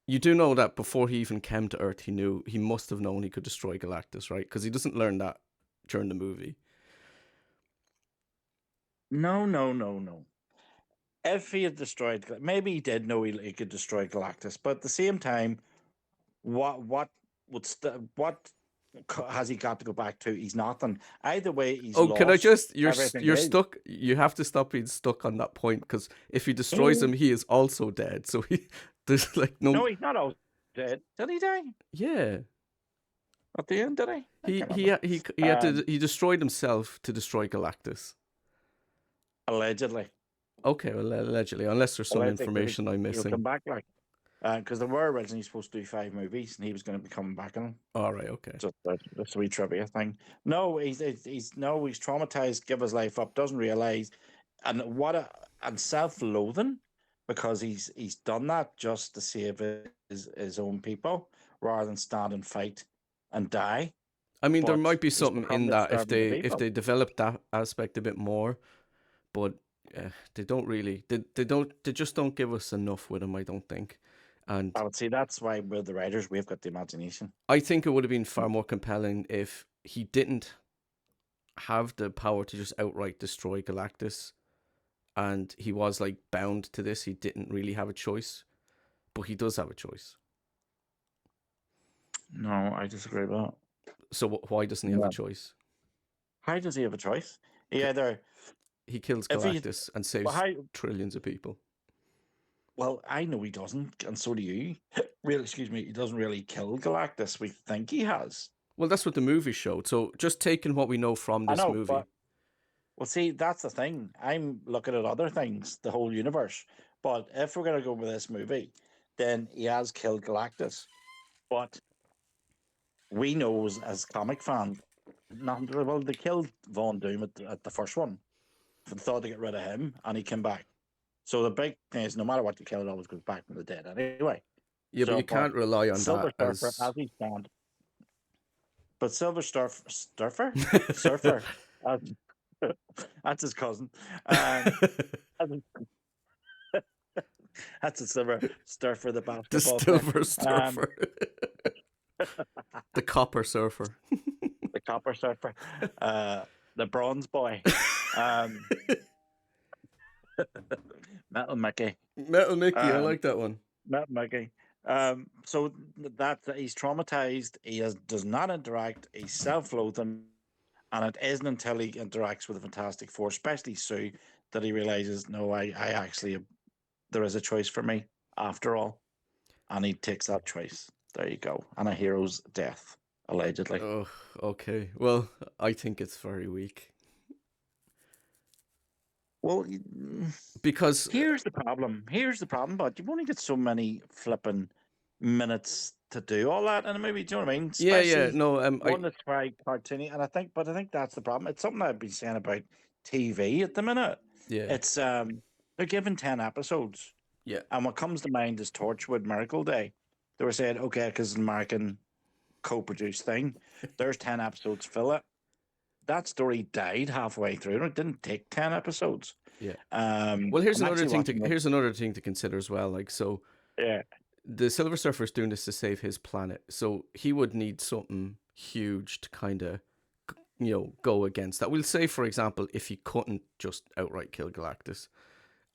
you do know that before he even came to Earth, he must have known he could destroy Galactus, right? Because he doesn't learn that during the movie. No, no, no, no. If he had destroyed, maybe he did know he could destroy Galactus, but at the same time, what what has he got to go back to? He's nothing. Either way, he's Oh, can I lost just? everything. You're stuck. You have to stop being stuck on that point because if he destroys He, him, he is also dead. So there's like no. no, he's not all dead. Did he die Yeah, at the end? Did he? I can't remember. he had to. Um, He destroyed himself to destroy Galactus. allegedly, Okay, well, allegedly, unless there's some allegedly, information I'm he'll missing. come back like because they were originally supposed to do 5 movies, and he was going to be coming back in them. All right, okay. Just a wee trivia thing. No, he's traumatized. Give his life up. Doesn't realize, and and self-loathing because he's done that just to save his own people rather than stand and fight and die. I mean, there But might be he's something become in this that servant of if people. they develop that aspect a bit more, but they don't really. They just don't give us enough with him. I don't think, and I would say that's why we're the writers. We've got the imagination. I think it would have been far more compelling if he didn't have the power to just outright destroy Galactus, and he was like bound to this. He didn't really have a choice, but he does have a choice. No, I disagree with that. So why doesn't he have a No. choice? How does he have a choice? He either He kills if he Galactus and well, saves how trillions of people. well, I know he doesn't, and so do you. Really, excuse me, he doesn't really kill Galactus. We think he has. Well, that's what the movie showed. So just taking what we know from I this know, movie. but well, see, that's the thing. I'm looking at other things, the whole universe. But if we're gonna go with this movie, then he has killed Galactus. But we know as comic fans, nothing. Well, they killed Von Doom at the first one. Thought to get rid of him, and he came back. So the big thing is, no matter what you kill, it always goes back from the dead anyway. Yeah, but you But can't rely on Silver that Surfer, as. as he stands, but Surfer, as, that's his cousin. As that's a Silver Surfer, the The basketball player. silver Um, surfer. The copper surfer. the Copper Surfer, the Bronze Boy, um, Metal Mickey. Metal Mickey, I Um, like that one. Not Mickey. So that he's traumatized. Does not interact. He's self-loathing, and it isn't until he interacts with the Fantastic Four, especially Sue, that he realizes, no, I actually there is a choice for me after all, and he takes that choice. There you go, and a hero's death, allegedly. Oh, okay. Well, I think it's very weak. Well, Because, here's the problem. Here's the problem. But you've only got so many flipping minutes to do all that in a movie. Do you know what I mean? yeah, Especially no, one that's very cartoony. And I think that's the problem. It's something I've been saying about TV at the minute. yeah, It's they're given 10 episodes, yeah. and what comes to mind is Torchwood Miracle Day. They were saying, okay, because it's an American co-produced thing, there's 10 episodes, fill it. That story died halfway through. It didn't take 10 episodes. Yeah. Well, here's I'm another actually thing watching it. here's another thing to consider as well. Like, so Yeah. the Silver Surfer's doing this to save his planet, so he would need something huge to kind of, go against that. We'll say, for example, if he couldn't just outright kill Galactus,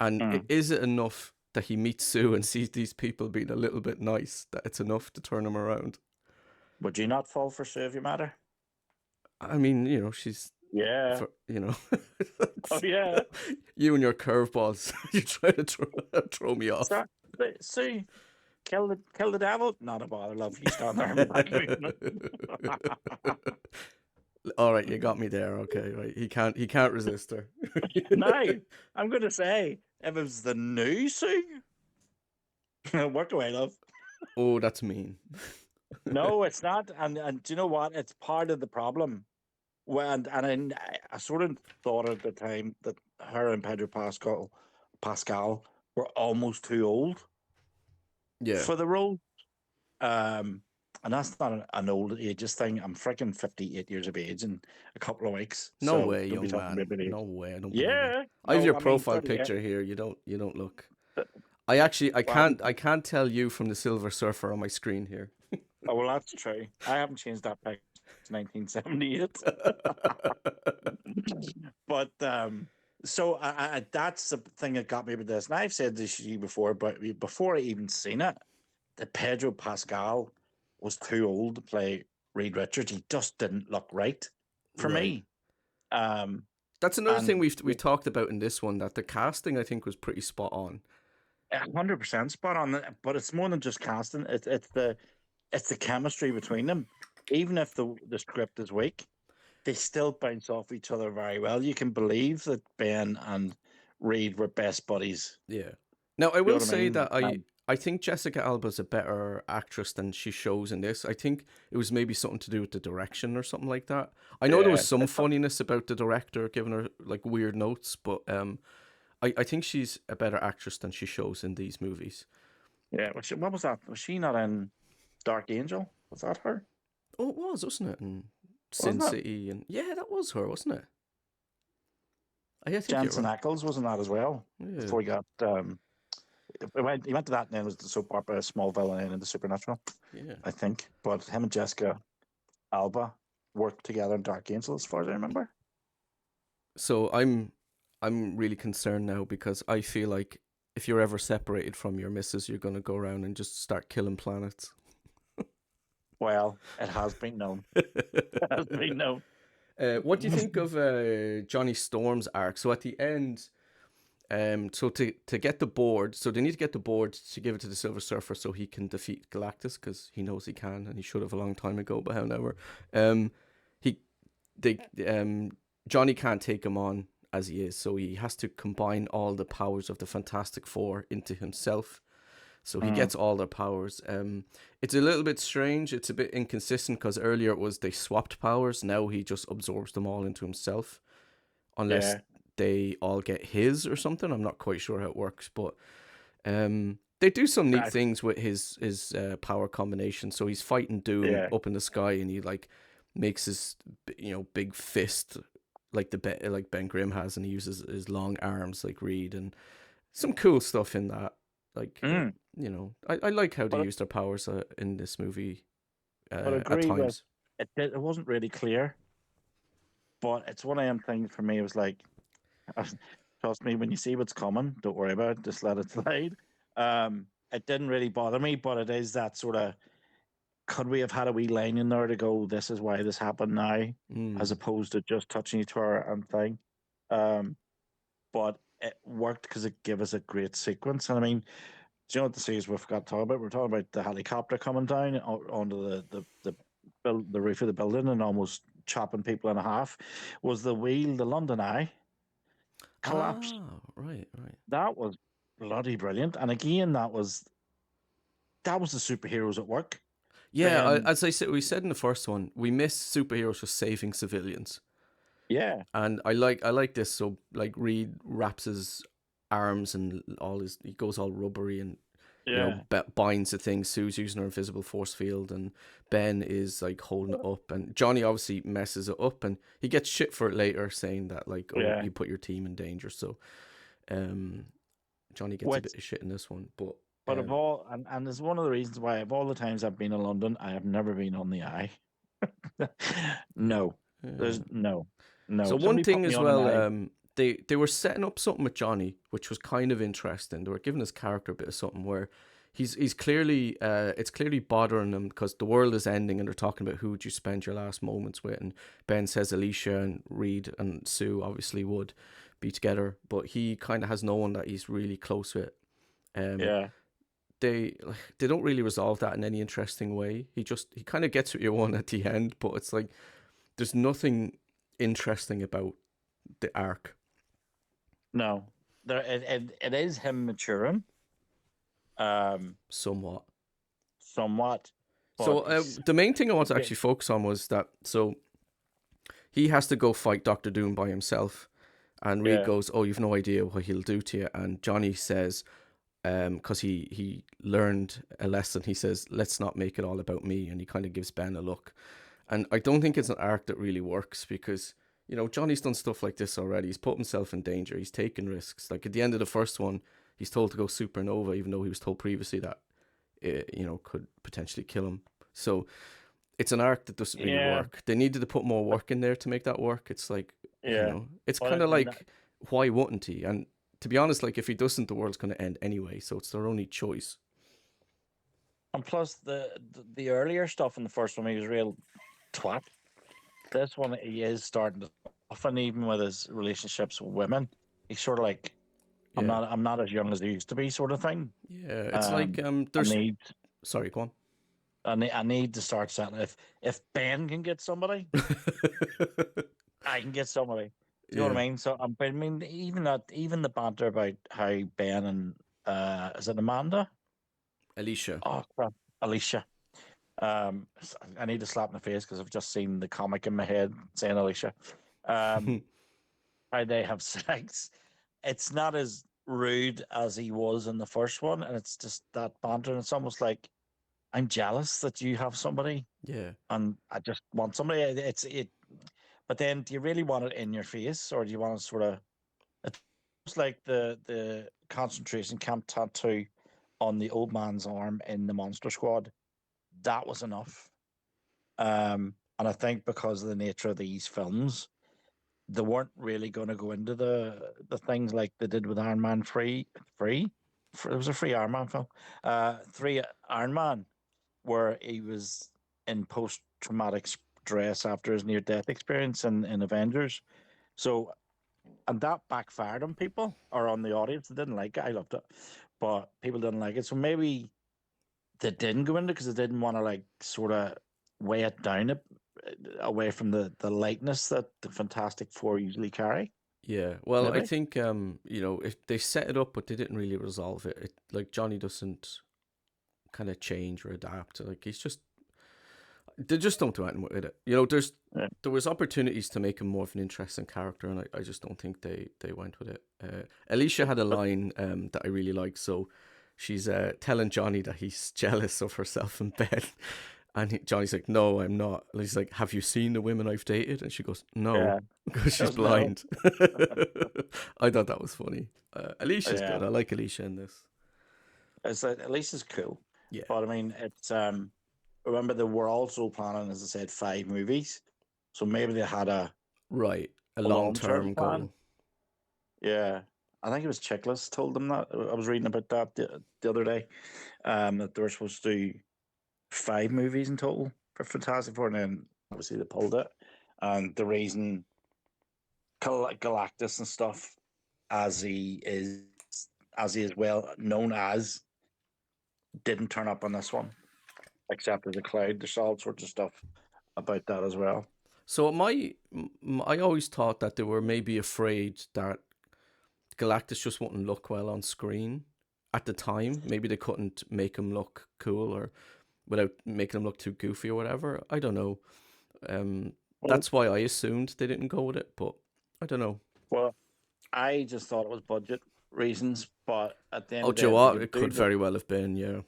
and Mm. is it enough that he meets Sue and sees these people being a little bit nice that it's enough to turn him around? Would you not fall for Sue if you met her? I mean, she's Yeah. for Oh yeah. you and your curveballs. You try to throw me off. So, Sue, kill the devil. Not a bother, love. You stand there and back me. All right, you got me there. Okay, right. He can't resist her. Now, I'm going to say, if it was the new Sue, work away, love. Oh, that's mean. No, it's not. And do you know what? It's part of the problem. Well, and I sort of thought at the time that her and Pedro Pascal were almost too old Yeah. for the role. Um, and that's not an old ages thing. I'm freaking 58 years of age in a couple of weeks. No So way, don't be young talking man. about age. No way. I don't believe it. Yeah. I have No, your I mean profile 38. picture here. You don't look. Uh, I Well, can't tell you from the Silver Surfer on my screen here. oh, well, that's true. I haven't changed that back since 1978. But so that's the thing that got me with this. And I've said this to you before, but before I even seen it, that Pedro Pascal was too old to play Reed Richards. He just didn't look right for Right. me. Um, That's another thing and we've talked about in this one, that the casting I think was pretty spot on. 100% spot on. But it's more than just casting. It's the chemistry between them. Even if the script is weak, they still bounce off each other very well. You can believe that Ben and Reed were best buddies. Yeah. Now I You will know what I say mean? that I think Jessica Alba's a better actress than she shows in this. I think it was maybe something to do with the direction or something like that. I know there was Yeah, some funniness about the director giving her like weird notes, but I think she's a better actress than she shows in these movies. yeah. What was that? Was she not in Dark Angel? Was that her? Oh, it was, wasn't it? And Sin Wasn't it? City, and yeah, that was her, wasn't it? I think you're Jensen right. Ackles wasn't that as well? Yeah, Before he got he went to that and then it was the soap opera Smallville and then into Supernatural, yeah. I think. But him and Jessica Alba worked together in Dark Angel, as far as I remember. So I'm really concerned now because I feel like if you're ever separated from your missus, you're gonna go around and just start killing planets. Well, it has been known. It has been known. What do you think of Johnny Storm's arc? So at the end, so to get the board, so they need to get the board to give it to the Silver Surfer so he can defeat Galactus because he knows he can and he should have a long time ago. But however, he they Johnny can't take him on as he is, so he has to combine all the powers of the Fantastic Four into himself. So he Mm, gets all their powers. It's a little bit strange. It's a bit inconsistent because earlier it was they swapped powers. Now he just absorbs them all into himself, unless yeah, they all get his or something. I'm not quite sure how it works, but they do some neat right, things with his power combination. So he's fighting Doom yeah. up in the sky, and he like makes his big fist like like Ben Grimm has, and he uses his long arms like Reed, and some cool stuff in that. Like Mm. I like how they But use their powers in this movie but at agree with times. it. It wasn't really clear, but it's one of them things for me. It was like, trust me, when you see what's coming, don't worry about it. Just let it slide. It didn't really bother me, but it is that sort of, could we have had a wee line in there to go, this is why this happened now, as Mm. opposed to just touching each other and thing. Um, but it worked because it gave us a great sequence. And I mean, do you know what the series we forgot to talk about? We're talking about the helicopter coming down onto the roof of the building and almost chopping people in half. Was the wheel, the London Eye, collapsed? Ah, right, right. That was bloody brilliant. And again, that was the superheroes at work. Yeah, Then as I said, we said in the first one, we miss superheroes for saving civilians, yeah, and I like this. So like Reed wraps his arms and he goes all rubbery and yeah. binds the thing. Sue's using her invisible force field, and Ben is like holding it up, and Johnny obviously messes it up, and he gets shit for it later, saying that like, oh, Yeah. you put your team in danger. So, um, Johnny gets a Which, bit of shit in this one, but but of all, and it's one of the reasons why of all the times I've been in London, I have never been on the Eye. No, there's uh, no, so no. one Somebody put thing me as on an well, Eye. they were setting up something with Johnny, which was kind of interesting. They were giving his character a bit of something where he's clearly it's clearly bothering him because the world is ending, and they're talking about who would you spend your last moments with, and Ben says Alicia and Reed and Sue obviously would be together, but he kind of has no one that he's really close with. Um, Yeah, they don't really resolve that in any interesting way. He kind of gets what you want at the end, but it's like there's nothing interesting about the arc. no. It is him maturing, um, Somewhat. somewhat, So but he's the main thing I want to yeah, actually focus on was that he has to go fight Doctor Doom by himself, And Reed Yeah. goes, "Oh, you've no idea what he'll do to you." And Johnny says, because he learned a lesson. He says, "Let's not make it all about me," and he kind of gives Ben a look. And I don't think it's an arc that really works because Johnny's done stuff like this already. He's put himself in danger. He's taken risks. Like at the end of the first one, he's told to go supernova, even though he was told previously that it, could potentially kill him. So it's an arc that doesn't really Yeah. work. They needed to put more work in there to make that work. It's like, Yeah. it's But kind I of mean, like, why wouldn't he? And to be honest, like if he doesn't, the world's going to end anyway. So it's their only choice. and plus the earlier stuff in the first one, he was real twat. This one, he is starting to soften, even with his relationships with women. He's sort of like, Yeah, I'm not as young as I used to be, sort of thing. yeah. It's like Um, I there's need, sorry, go I need to start settling. If Ben can get somebody, on. I can get somebody. Do you know what Yeah, I mean? So, I mean, even the banter about how Ben and is it Amanda? Alicia. Oh crap, Alicia. I need to slap in the face because I've just seen the comic in my head saying Alicia. Um, how they have sex. It's not as rude as he was in the first one, and it's just that banter. And it's almost like I'm jealous that you have somebody, Yeah, and I just want somebody. It's it. But then, do you really want it in your face, or do you want to sort of? It's like the concentration camp tattoo on the old man's arm in the Monster Squad. That was enough. And I think because of the nature of these films, they weren't really going to go into the things like they did with Iron Man free. It was a free Iron Man film. Three Iron Man, where he was in post traumatic stress after his near death experience in Avengers. So, and that backfired on people or on the audience. They didn't like it. I loved it, but people didn't like it. So maybe they didn't go into because they didn't want to like sort of weigh it down away from the lightness that the Fantastic Four usually carry. yeah. Well, I Maybe. think if they set it up, but they didn't really resolve it. Like Johnny doesn't kind of change or adapt. Like they just don't do anything with it. Yeah. There was opportunities to make him more of an interesting character, and I just don't think they went with it. Alicia had a But line that I really liked. So she's telling Johnny that he's jealous of herself in bed, and Johnny's like, "No, I'm not." And he's like, "Have you seen the women I've dated?" And she goes, "No," yeah, because she's doesn't know. blind. I thought that was funny. Alicia's Yeah, good. I like Alicia in this. it's at least it's cool. Yeah. But I mean, it's remember they were also planning, as I said, 5 movies. So maybe they had Right. A a long long term term plan. goal. Yeah, I think it was Chickless told them that. I was reading about that the other day. That they were supposed to do 5 movies in total for Fantastic Four, and then obviously they pulled it. And the reason Galactus and stuff, as he is, as he is well known as, didn't turn up on this one, except as a cloud. There's all sorts of stuff about that as well. So I always thought that they were maybe afraid that Galactus just wouldn't look well on screen at the time. Maybe they couldn't make him look cool or without making him look too goofy or whatever. I don't know. Um, Well, that's why I assumed they didn't go with it, but I don't know. well, I just thought it was budget reasons, but at the end Oh, of the Joe, day, if they what? can It do could the very well have been, yeah.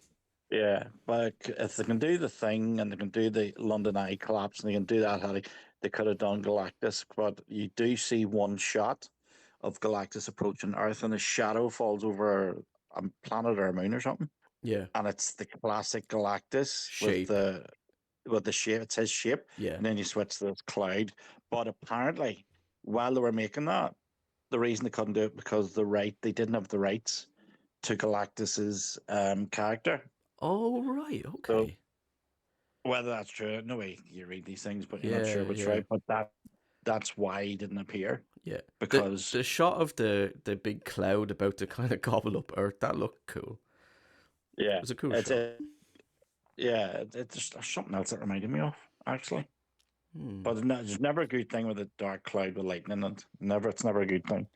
yeah, but if they can do the thing and they can do the London Eye collapse and they can do that, how they could have done Galactus, but you do see one shot of Galactus approaching Earth and his shadow falls over a planet or a moon or something, Yeah. and it's the classic Galactus Shape. with the shape. It says shape, Yeah. and then you switch to this cloud. But apparently, while they were making that, the reason they couldn't do it because they didn't have the rights to Galactus's character. Oh, right. So Okay. whether that's true, no way you read these things, but you're not Yeah, sure if it's yeah, right. But that's why he didn't appear yeah. The because the shot of the big cloud about to kind of gobble up Earth, that looked cool. It yeah, was a cool it's shot. a yeah, it's just there's something else that reminded me of actually. Hmm. But no, there's never a good thing with a dark cloud with lightning in it. Never, it's never a good thing.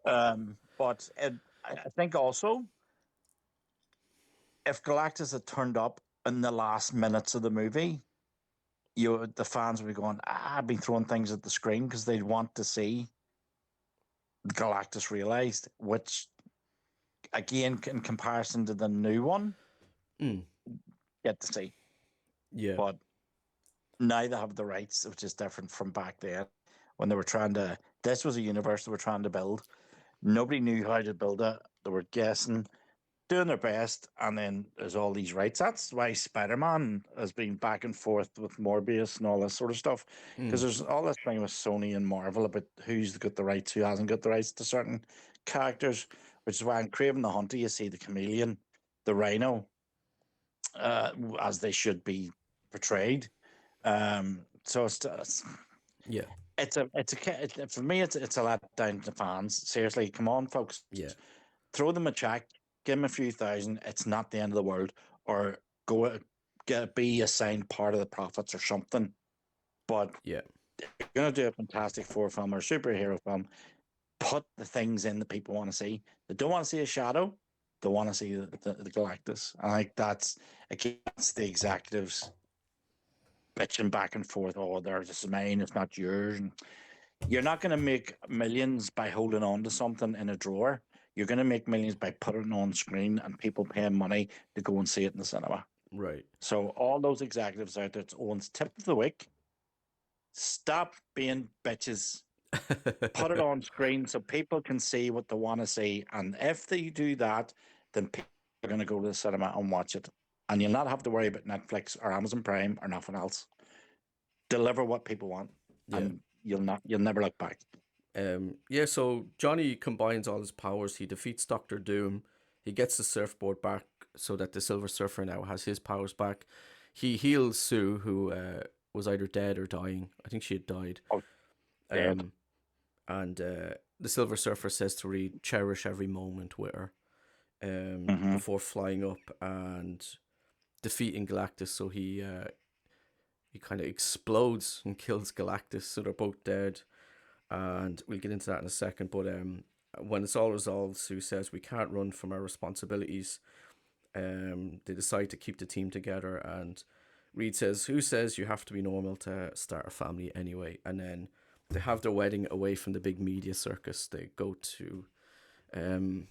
But I think also if Galactus had turned up in the last minutes of the movie, the fans would be going, I've been throwing things at the screen because they'd want to see Galactus realized, which again, in comparison to the new one, Mm. get to see. Yeah. But now they have the rights, which is different from back then when they were trying to. This was a universe they were trying to build. Nobody knew how to build it. They were guessing, doing their best, and then there's all these rights. That's why Spider-Man has been back and forth with Morbius and all this sort of stuff. Because Mm. there's all this thing with Sony and Marvel about who's got the rights, who hasn't got the rights to certain characters, which is why in Craven the Hunter you see the chameleon, the rhino, as they should be portrayed. So Yeah. for me it's a let down to fans. Seriously, come on, folks, Yeah. throw them a check, give them a few thousand. It's not the end of the world, or go be assigned part of the profits or something. But Yeah. if you're gonna do a Fantastic Four film or a superhero film, put the things in that people want to see. They don't want to see a shadow. They want to see the Galactus. And like that's against the executives bitching back and forth. Oh, there's this is mine. It's not yours. And you're not going to make millions by holding on to something in a drawer. You're going to make millions by putting it on screen and people paying money to go and see it in the cinema. Right. So all those executives out there, it's Owen's tip of the week. Stop being bitches. Put it on screen so people can see what they want to see. And if they do that, then people are going to go to the cinema and watch it. And you'll not have to worry about Netflix or Amazon Prime or nothing else. Deliver what people want, Yeah. and you'll never look back. Yeah, so Johnny combines all his powers. He defeats Doctor Doom. He gets the surfboard back so that the Silver Surfer now has his powers back. He heals Sue, who was either dead or dying. I think she had died. Oh, dead. Um, and the Silver Surfer says to Reed, cherish every moment with her Mm-hmm. before flying up and defeating Galactus. So he kind of explodes and kills Galactus. So they're both dead. And we'll get into that in a second. But when it's all resolved, Sue says we can't run from our responsibilities. They decide to keep the team together, and Reed says, "Who says you have to be normal to start a family anyway?" And then they have their wedding away from the big media circus. They go to um,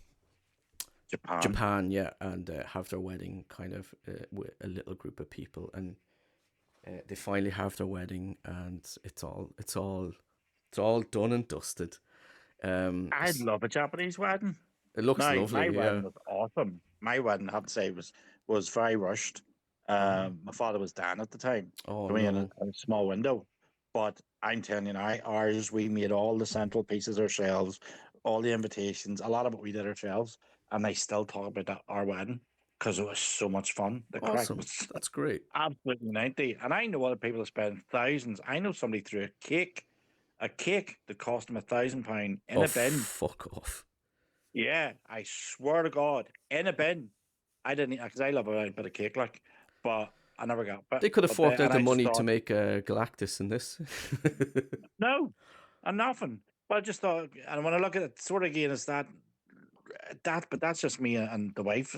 Japan. Japan, yeah, and have their wedding kind of with a little group of people, and they finally have their wedding, and it's all done and dusted. I'd love a Japanese wedding. It looks Now, my lovely, yeah. wedding was awesome. My wedding, I have to say, was very rushed. Oh, My father was down at the time, oh so we had no. a small window. But I'm telling you now, ours, we made all the central pieces ourselves, all the invitations, a lot of it we did ourselves, and they still talk about our wedding because it was so much fun. The crack Awesome. was That's great. absolutely 90. And I know other people that spend thousands. I know somebody threw a cake that cost him £1,000 in Oh, a bin. fuck off. Yeah, I swear to God, in a bin. I didn't because I love a bit of cake, like, but I never got. They could have forked out And the I just money to thought, make Galactus in this. no, and nothing. But I just thought, and when I look at it, sort of again, is but that's just me and the wife.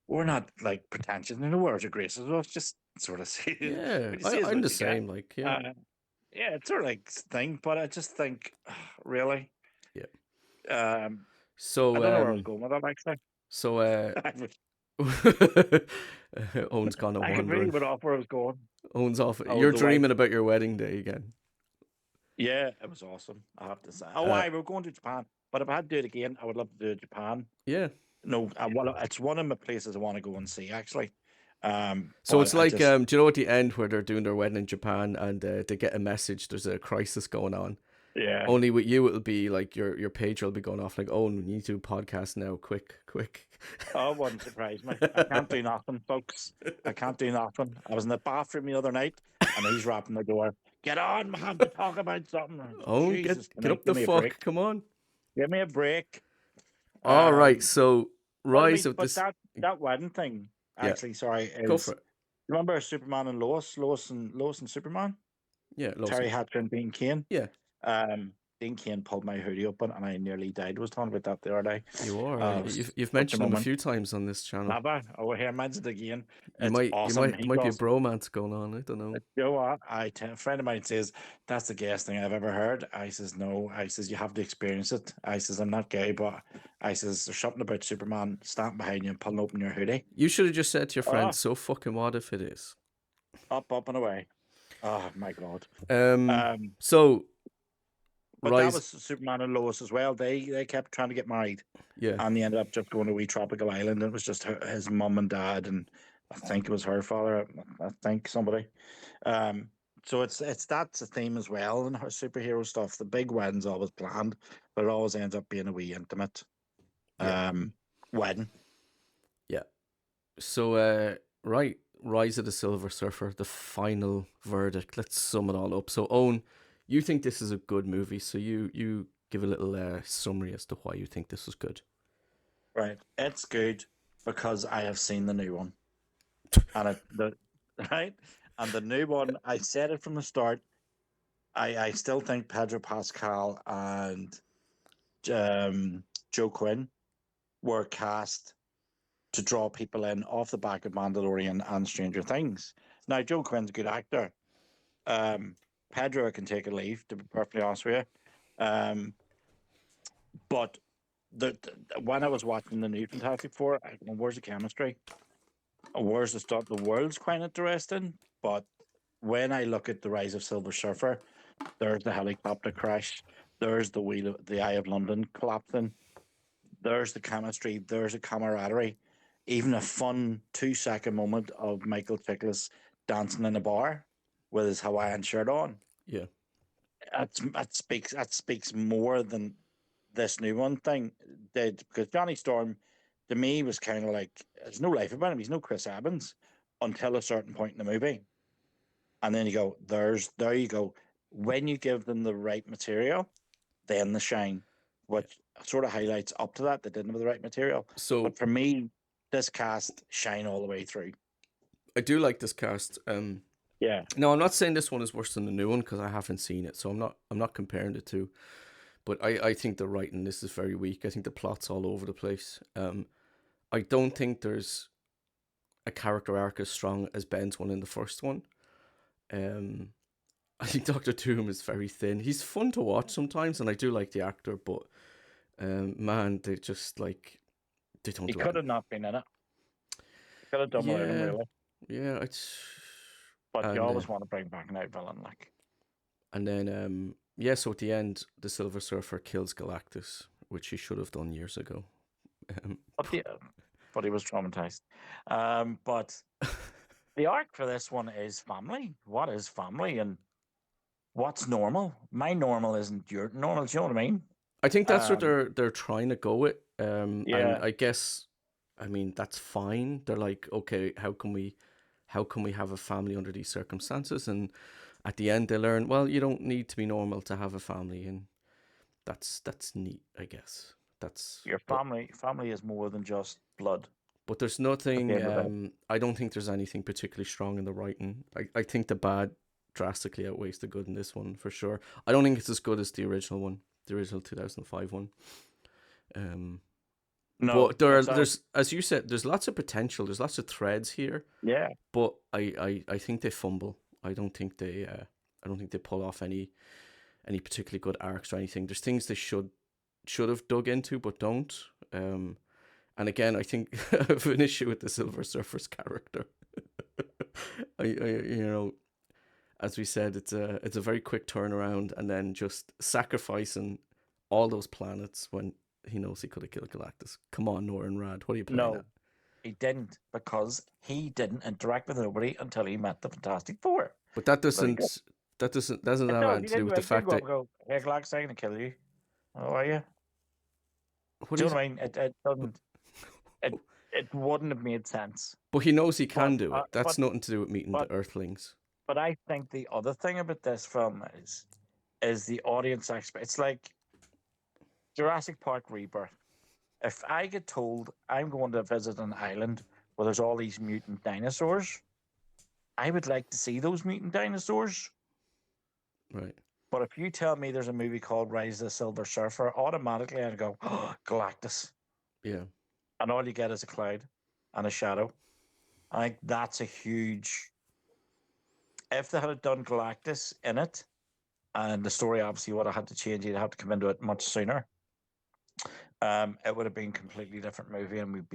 We're not like pretentious. No words of grace. It's just sort of see Yeah, what you see is I'm what the you get. same. Like, yeah, Uh, yeah, it's sort of like thing, but I just think, really, yeah. I So, don't know where I was going with that. Actually, so, Owen's gone a I completely wandering. went off where I was going. Owen's off. Oh, You're the wife. dreaming about your wedding day again. Yeah, it was awesome. I have to say. Oh, Uh, why we're going to Japan, but if I had to do it again, I would love to do Japan. yeah. No, it's one of my places I want to go and see actually. So But it's I like, just do you know at the end where they're doing their wedding in Japan and they get a message? There's a crisis going on. yeah. Only with you, it'll be like your pager will be going off like, oh, we need to do a podcast now, quick, quick. Oh, it wouldn't surprise me. I can't do nothing, folks. I can't do nothing. I was in the bathroom the other night, and he's rapping the door. Get on, we have to talk about something. Oh, Jesus, get up the give me a break? fuck! Come on. Give me a break. All right, Um, so but I Rise mean, of but this. that wedding thing, Yeah, actually, sorry, go for is it. remember Superman and Lois and Superman, Yeah, Terry Lawson. Hatcher and Dean Kane. Yeah, Um, Dean Kane pulled my hoodie open and I nearly died. I was talking about that the other day. You are. You've Such a mentioned him a moment. few times on this channel. Have I? Oh, here, mine's it again. You It's might, you awesome. might, there He's might be a awesome. bromance going on. I don't know. You know what? A friend of mine says, that's the gayest thing I've ever heard. I says, no. I says, you have to experience it. I says, I'm not gay, but I says, there's something about Superman standing behind you and pulling open your hoodie. You should have just said to your friend, Oh, "So fucking what if it is?" up and away. Oh, my God. Um. Um, So but that Rise. was Superman and Lois as well. They kept trying to get married. Yeah. And they ended up just going to a wee tropical island. It was just his mum and dad, and I think it was her father. I think somebody. Um, so that's a theme as well in her superhero stuff. The big wedding's always planned, but it always ends up being a wee intimate Yeah. wedding. Yeah. So right, Rise of the Silver Surfer, the final verdict. Let's sum it all up. So Owen, you think this is a good movie? So you give a little summary as to why you think this was good. Right, it's good because I have seen the new one, and right, and the new one. I said it from the start. I still think Pedro Pascal and Joe Quinn were cast to draw people in off the back of Mandalorian and Stranger Things. Now, Joe Quinn's a good actor. Pedro can take a leave, to be perfectly honest with you. But when I was watching the new Fantastic Four, where's the chemistry? Where's the stuff? The world's quite interesting, but when I look at the Rise of Silver Surfer, there's the helicopter crash, there's the Eye of London collapsing, there's the chemistry, there's a camaraderie, even a fun 2 second moment of Michael Chiklis dancing in a bar with his Hawaiian shirt on. Yeah. That speaks more than this new one thing did, because Johnny Storm to me was kind of like there's no life about him. He's no Chris Evans until a certain point in the movie, and then you go there you go. When you give them the right material, then the shine, which sort of highlights up to that they didn't have the right material. So But for me, this cast shine all the way through. I do like this cast. Yeah, No, I'm not saying this one is worse than the new one because I haven't seen it, so I'm not comparing the two. But I think the writing this is very weak. I think the plot's all over the place. I don't think there's a character arc as strong as Ben's one in the first one. Um, I think Doctor Doom is very thin. He's fun to watch sometimes, and I do like the actor, but man, they just like they don't he do could it. have not been in it. He could have done without him, Yeah, really. yeah, it's But you and always want to bring back an out villain, like. and then yeah. So at the end, the Silver Surfer kills Galactus, which he should have done years ago. Um, But he was traumatized. But the arc for this one is family. What is family and what's normal? My normal isn't your normal. Do you know what I mean? I think that's what Um, they're trying to go with. And yeah. I guess, I mean, that's fine. They're like, okay, how can we have a family under these circumstances? And at the end, they learn, well, you don't need to be normal to have a family, and that's neat, I guess. That's Your but family is more than just blood but there's at the nothing. end of it. I don't think there's anything particularly strong in the writing. I think the bad drastically outweighs the good in this one for sure. I don't think it's as good as the original one, the original 2005 one. Um, No, but it's there's as you said, there's lots of potential. There's lots of threads here, yeah. but I think they fumble. I don't think they pull off any particularly good arcs or anything. There's things they should have dug into but don't. And again, I think I have an issue with the Silver Surfer's character. You know, as we said, it's a very quick turnaround, and then just sacrificing all those planets when he knows he could have killed Galactus. Come on, Norrin Rad, what are you playing at? No, he didn't because he didn't interact with nobody until he met the Fantastic Four. But that There you go. doesn't It have does. anything to do with the He did fact go up that and go, "Hey, Glax, I'm gonna kill you." Oh, are you? what Do you is know what I mean? It doesn't. It it wouldn't have made sense. but he knows he But can do it. That's nothing to do with meeting but the Earthlings. but I think the other thing about this film is the audience aspect. It's like Jurassic Park Rebirth. If I get told I'm going to visit an island where there's all these mutant dinosaurs, I would like to see those mutant dinosaurs. Right. But if you tell me there's a movie called Rise of the Silver Surfer, automatically I'd go, oh, Galactus. Yeah. And all you get is a cloud and a shadow. I think that's a huge. If they had done Galactus in it, and the story obviously would have had to change, you'd have to come into it much sooner. It would have been a completely different movie, and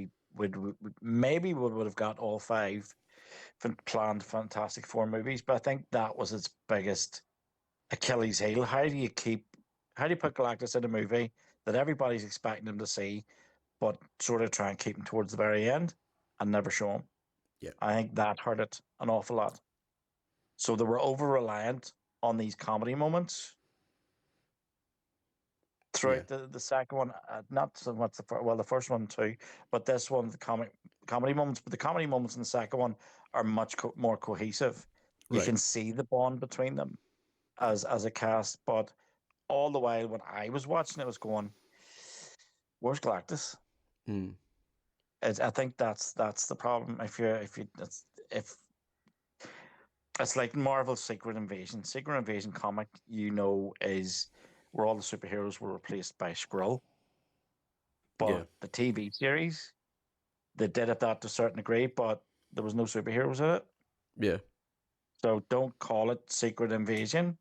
maybe we would have got all five planned Fantastic Four movies. But I think that was its biggest Achilles heel. How do you put Galactus in a movie that everybody's expecting him to see, but sort of try and keep him towards the very end and never show him? Yeah. I think that hurt it an awful lot. So they were over reliant on these comedy moments Yeah. throughout the second one. Not so much the first one too, but this one, the comedy moments. But the comedy moments in the second one are much more cohesive. You Right. can see the bond between them as a cast. But all the while when I was watching it, I was going, "Where's Galactus?" Mm. I think that's the problem. If it's like Marvel's Secret Invasion. Secret Invasion comic, is where all the superheroes were replaced by Skrull. Yeah. But the TV series, they did it that to a certain degree, but there was no superheroes in it. Yeah. So don't call it Secret Invasion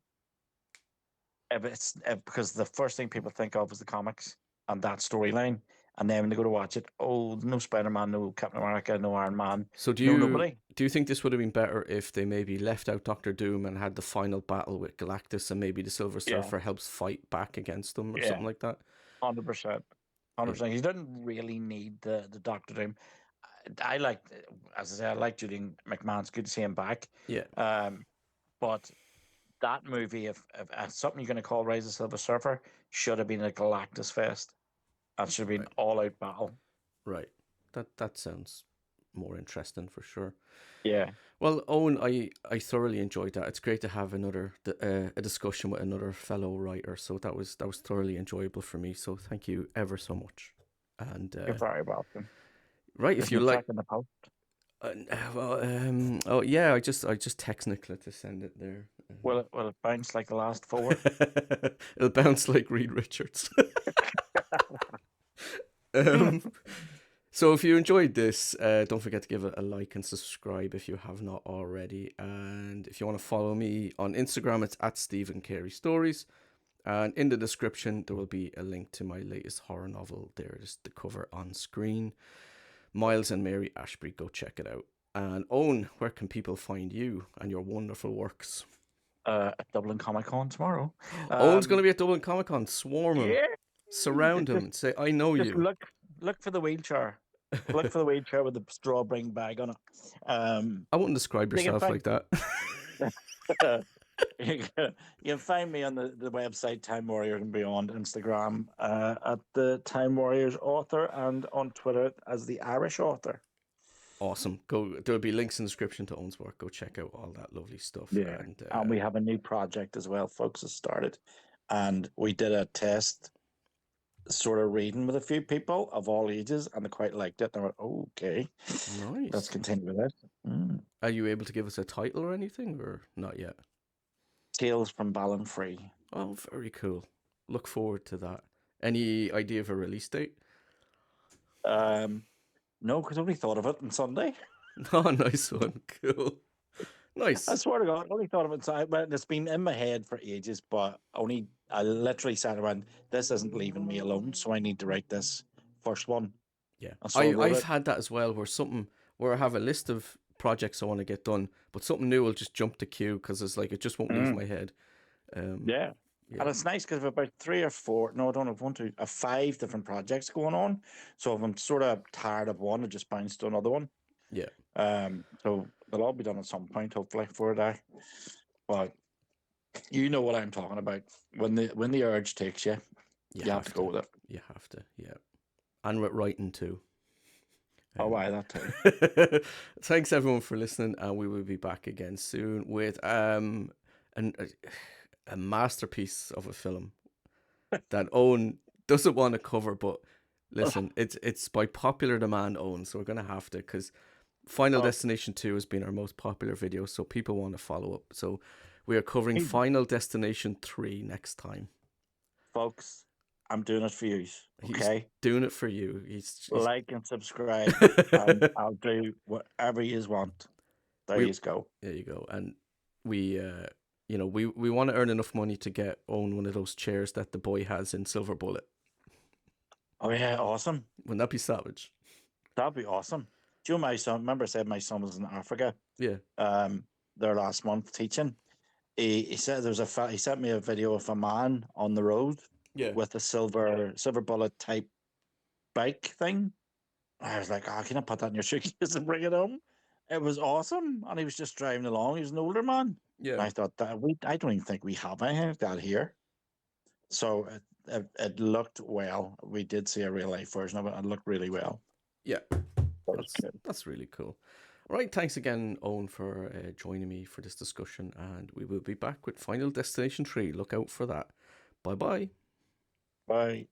because the first thing people think of is the comics and that storyline. And then when they go to watch it, oh, no Spider Man, no Captain America, no Iron Man, So no nobody. do you think this would have been better if they maybe left out Doctor Doom and had the final battle with Galactus, and maybe the Silver Yeah, Surfer helps fight back against them or yeah, something like that? 100%. Yeah. 100%. He didn't really need the Doctor Doom. I like, as I said, I like Julian McMahon's good to see him back. Yeah. But that movie, if something you're going to call Rise of the Silver Surfer, should have been a Galactus Fest. That should have been Right. all out battle. Right. That sounds more interesting for sure. Yeah. Well, Owen, I thoroughly enjoyed that. It's great to have a discussion with another fellow writer. So that was thoroughly enjoyable for me. So thank you ever so much. And You're very welcome. right, if There's you no like, check in the post. oh yeah, I just text Nicola to send it there. Will it bounce like the last four? It'll bounce like Reed Richards. um, so if you enjoyed this, don't forget to give it a like and subscribe if you have not already. And if you want to follow me on Instagram, it's at Stephen Carey Stories. And in the description, there will be a link to my latest horror novel. There is the cover on screen. Miles and Mary Ashbury, go check it out. And Owen, where can people find you and your wonderful works? At Dublin Comic Con tomorrow. Owen's going to be at Dublin Comic Con. Swarm him, Yeah. surround him, Just, and say, "I know just you." look for the wheelchair. Look for the wheelchair with the straw bring bag on it. I wouldn't describe You can yourself like that. you can find me on the website Time Warriors and Beyond, Instagram at the Time Warriors author, and on Twitter as the Irish author. Awesome. Go. There'll be links in the description to Owen's work. Go check out all that lovely stuff. Yeah. And we have a new project as well, folks, has started. And we did a test sort of reading with a few people of all ages, and they quite liked it. They were, okay, let's Nice. continue with it. Are you able to give us a title or anything, or not yet? Tales from Ballinfree. Oh, very cool. Look forward to that. Any idea of a release date? No, because nobody thought of it on Sunday. Oh, nice one. Cool. I Nice. swear to God, I only thought of it. It's been in my head for ages, but I literally sat around. This isn't leaving me alone, so I need to write this first one. Yeah. And so I wrote I've it. had that as well, where I have a list of projects I want to get done, but something new will just jump the queue because it's like it just won't leave my head. Yeah. Yeah. And it's nice because I've about 3 or 4, no, I don't have 1, 2, 5 different projects going on. So if I'm sort of tired of one, I just bounce to another one. Yeah. So they'll all be done at some point, hopefully, for a day. But you know what I'm talking about. When the urge takes you, you have to go with it. You have to, yeah. And with writing too. Oh, why that too? Thanks everyone for listening, and we will be back again soon with a masterpiece of a film that Owen doesn't want to cover, but listen, it's by popular demand, Owen, so we're gonna have to, because Final Destination 2 has been our most popular video, so people want to follow up. So We are covering Hey, Final Destination 3 next time. folks, I'm doing it for you. He's Okay, doing it for you. He's like and subscribe, and I'll do whatever you want. There we you go. there you go. And we we want to earn enough money to get own one of those chairs that the boy has in Silver Bullet. Oh yeah, awesome. Wouldn't that be savage? That'd be awesome. Do you know my son? Remember, I said my son was in Africa. Yeah. There last month teaching. He said there was he sent me a video of a man on the road Yeah. with a silver bullet type bike thing. I was like, oh, can I put that in your suitcase and bring it home? It was awesome, and he was just driving along. He was an older man. Yeah. I thought that I don't even think we have anything like that here. So it looked well. We did see a real life version of it. It looked really well. Yeah. That was good. That's really cool. All right, thanks again, Owen, for joining me for this discussion, and we will be back with Final Destination 3. Look out for that. Bye bye. Bye.